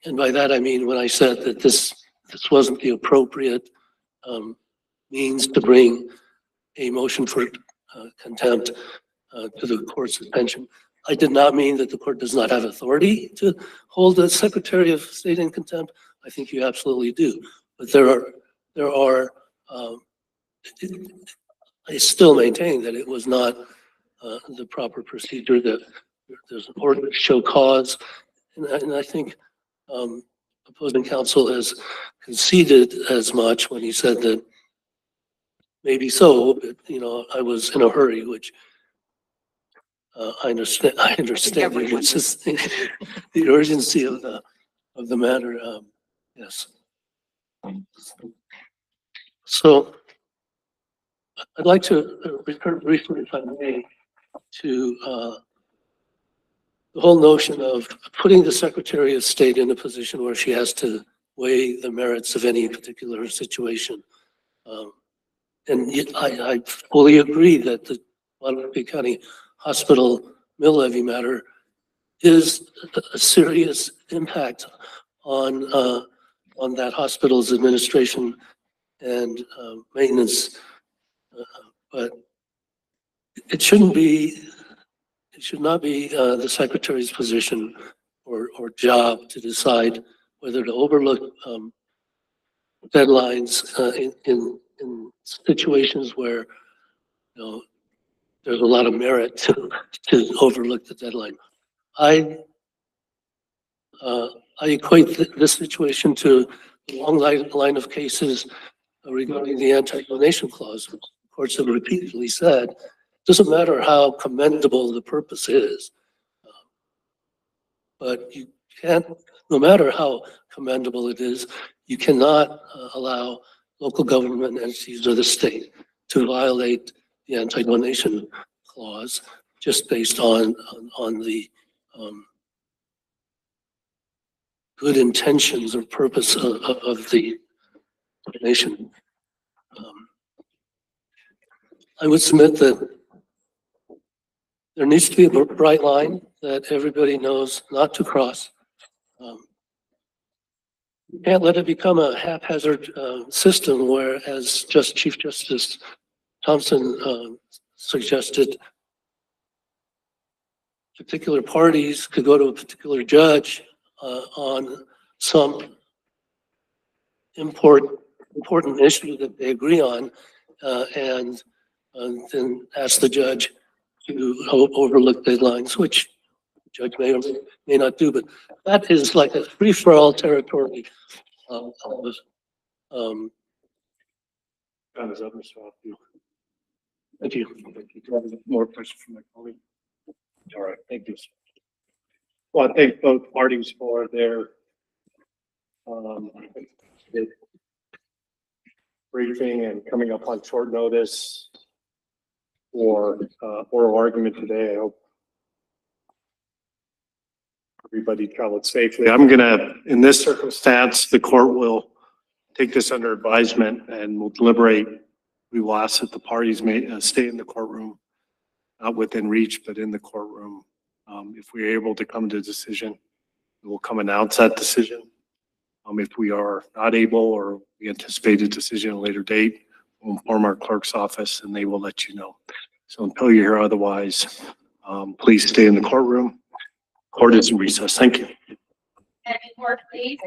and by that I mean when I said that this wasn't the appropriate means to bring a motion for contempt to the court's attention. I did not mean that the court does not have authority to hold the Secretary of State in contempt. I think you absolutely do. But there are, I still maintain that it was not the proper procedure, that there's an order to show cause. And I think opposing counsel has conceded as much when he said that maybe so, but I was in a hurry, which I understand the urgency of the matter. Yes. So I'd like to return briefly, if I may, to the whole notion of putting the Secretary of State in a position where she has to weigh the merits of any particular situation. And I fully agree that the Guadalupe County Hospital mill levy matter is a serious impact on that hospital's administration and maintenance. But it should not be the Secretary's position or job to decide whether to overlook deadlines in situations where there's a lot of merit to overlook the deadline. I equate this situation to a long line of cases regarding the anti-donation clause. Courts have repeatedly said, it doesn't matter how commendable the purpose is, but you can't, no matter how commendable it is, you cannot allow local government entities or the state to violate the anti-donation clause just based on the good intentions or purpose of the donation. I would submit that there needs to be a bright line that everybody knows not to cross. You can't let it become a haphazard system where, as Chief Justice Thompson suggested, particular parties could go to a particular judge on some important issue that they agree on, and then ask the judge to overlook deadlines, which the judge may or may not do. But that is like a free-for-all territory. Time is up, Mr. Hoffman. Thank you. More questions from my colleague? All right, thank you. Well, I thank both parties for their briefing and coming up on short notice for oral argument today. I hope everybody traveled safely. I'm gonna, in this circumstance, the court will take this under advisement and we'll deliberate. We will ask that the parties may stay in the courtroom, not within reach, but in the courtroom. If we are able to come to a decision, we'll come announce that decision. If we are not able or we anticipate a decision at a later date, we'll inform our clerk's office and they will let you know. So until you hear otherwise, please stay in the courtroom. Court is in recess. Thank you. And court, please.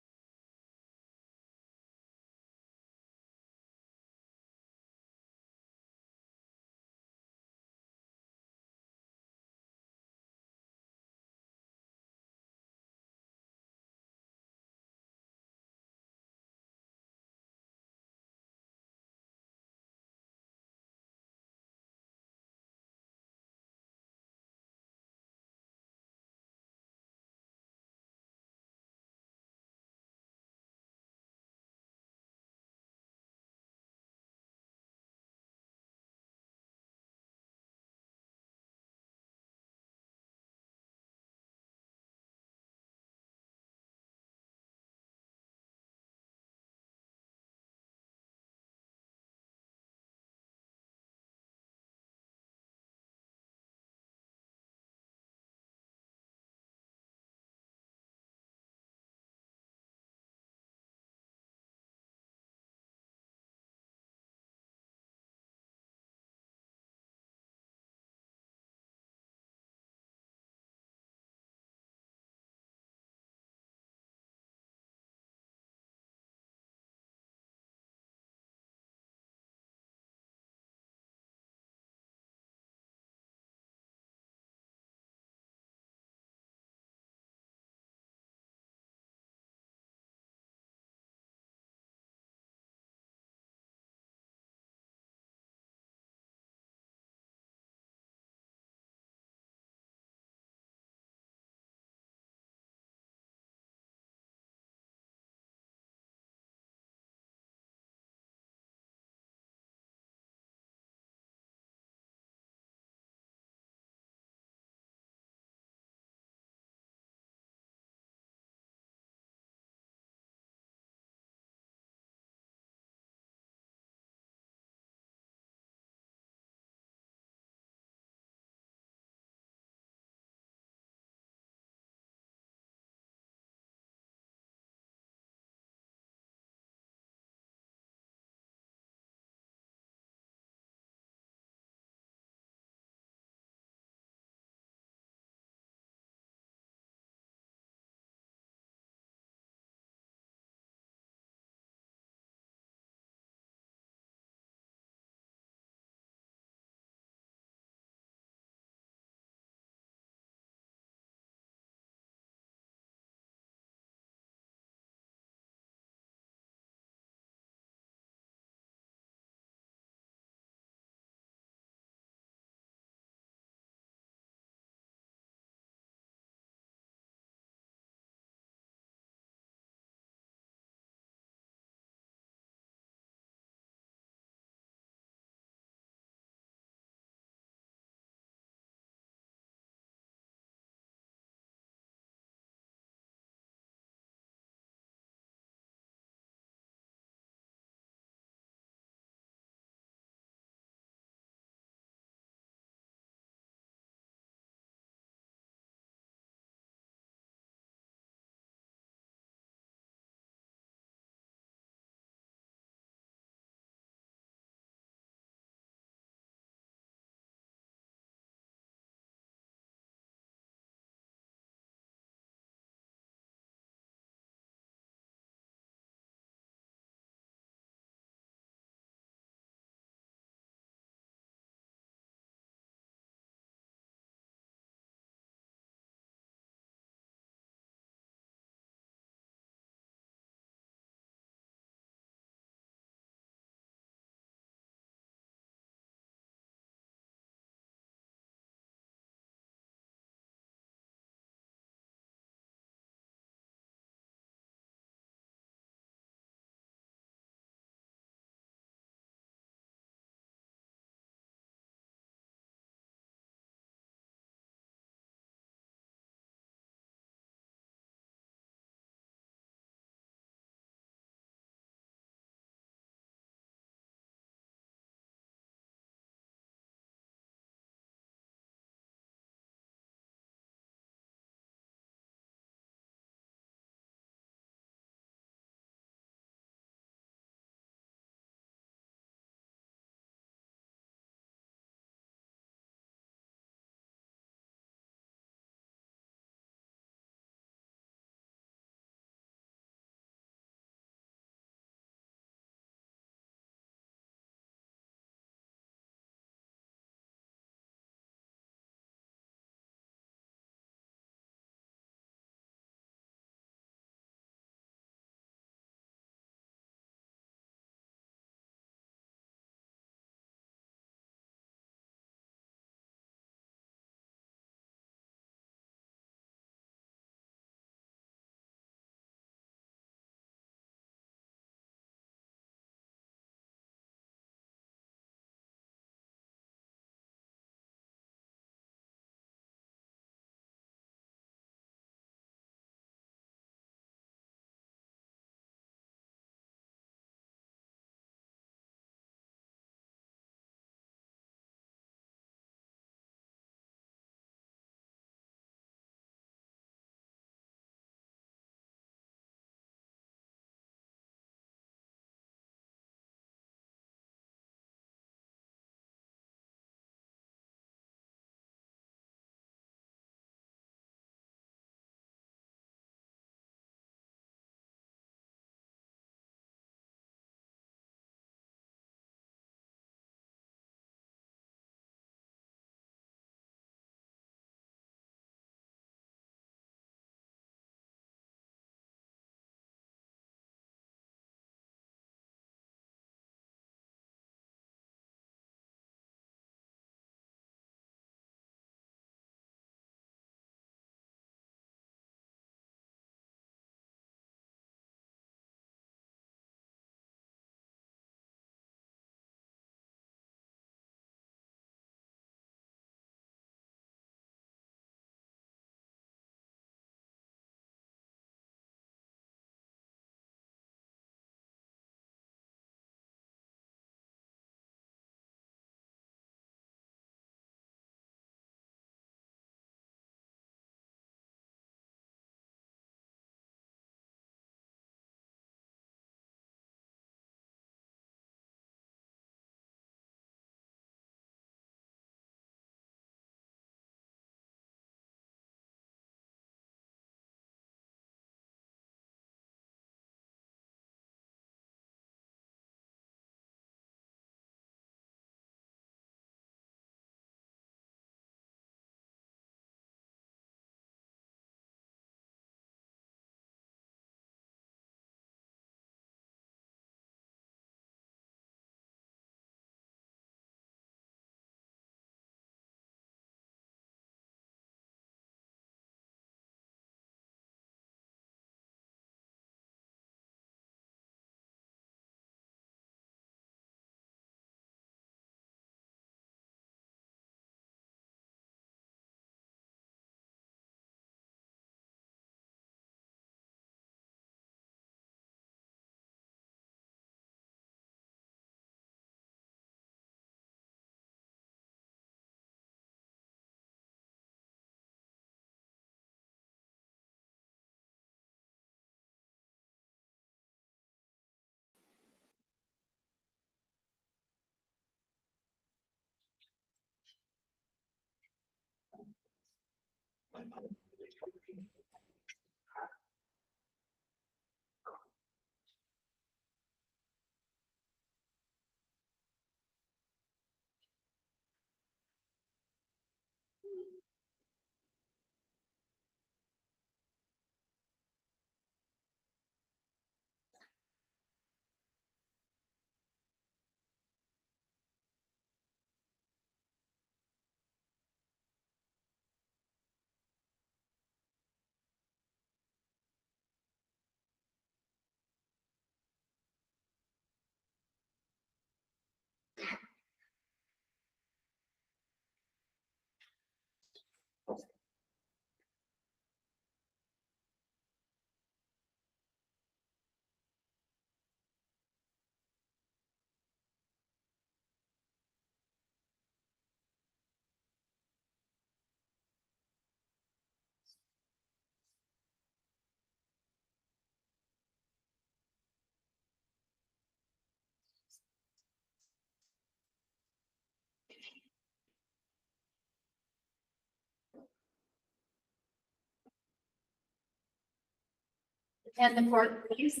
Attend the court, please.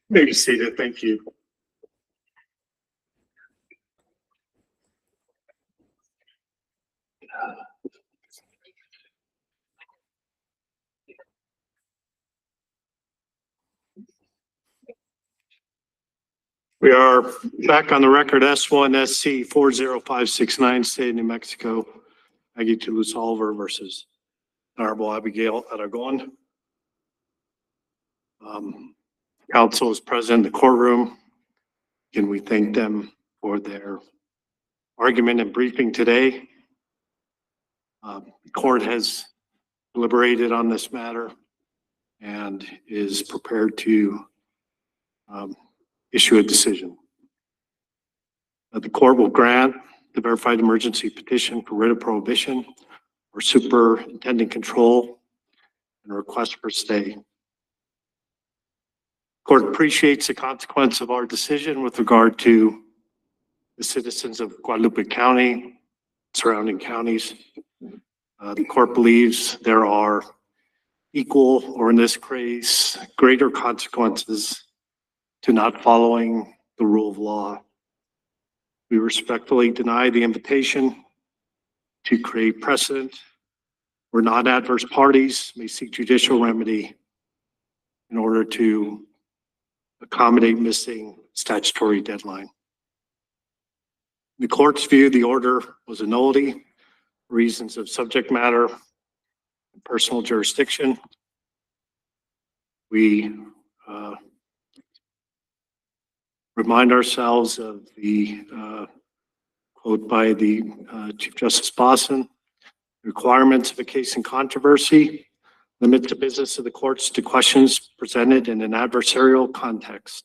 Maybe seated. Thank you. We are back on the record, S-1-SC-40569, State of New Mexico, Maggie Toulouse Oliver versus Honorable Abigail Aragon. Counsel is present in the courtroom. Can we thank them for their argument and briefing today? The court has deliberated on this matter and is prepared to issue a decision. The court will grant the verified emergency petition for writ of prohibition or superintendent control and a request for stay. Court appreciates the consequence of our decision with regard to the citizens of Guadalupe County, surrounding counties. The court believes there are equal, or in this case, greater consequences to not following the rule of law. We respectfully deny the invitation to create precedent where non-adverse parties may seek judicial remedy in order to accommodate missing statutory deadline. The court's view, the order was a nullity, reasons of subject matter and personal jurisdiction. We remind ourselves of the quote by the Chief Justice Bosson, requirements of a case in controversy limit the business of the courts to questions presented in an adversarial context.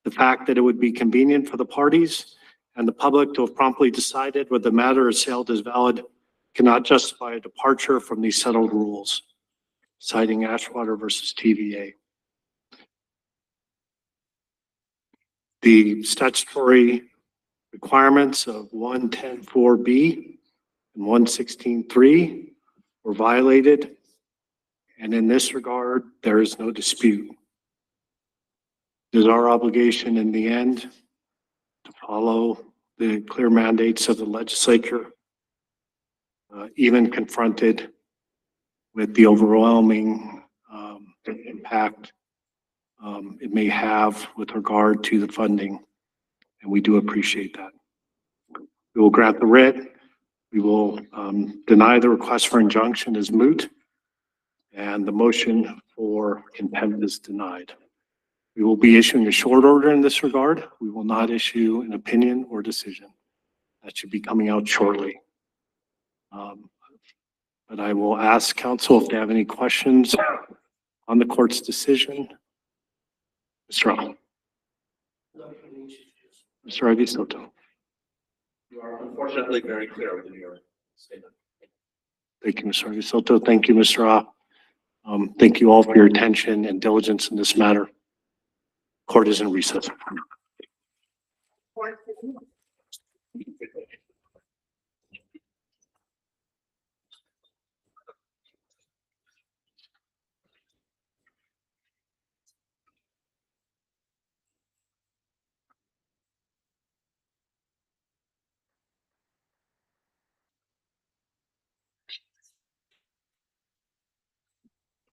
The fact that it would be convenient for the parties and the public to have promptly decided whether the matter is held as valid cannot justify a departure from these settled rules, citing Ashwater versus TVA. The statutory requirements of 110.4B and 116.3 were violated, and in this regard, there is no dispute. It is our obligation in the end to follow the clear mandates of the legislature, even confronted with the overwhelming impact it may have with regard to the funding, and we do appreciate that. We will grant the writ. We will deny the request for injunction as moot, and the motion for contempt is denied. We will be issuing a short order in this regard. We will not issue an opinion or decision. That should be coming out shortly. But I will ask counsel if they have any questions on the court's decision. Mr. Al. Mr. Aguisoto. You are unfortunately very clear within your statement. Thank you, Mr. Aguisoto. Thank you, Mr. Thank you all for your attention and diligence in this matter. Court is in recess. Court is in-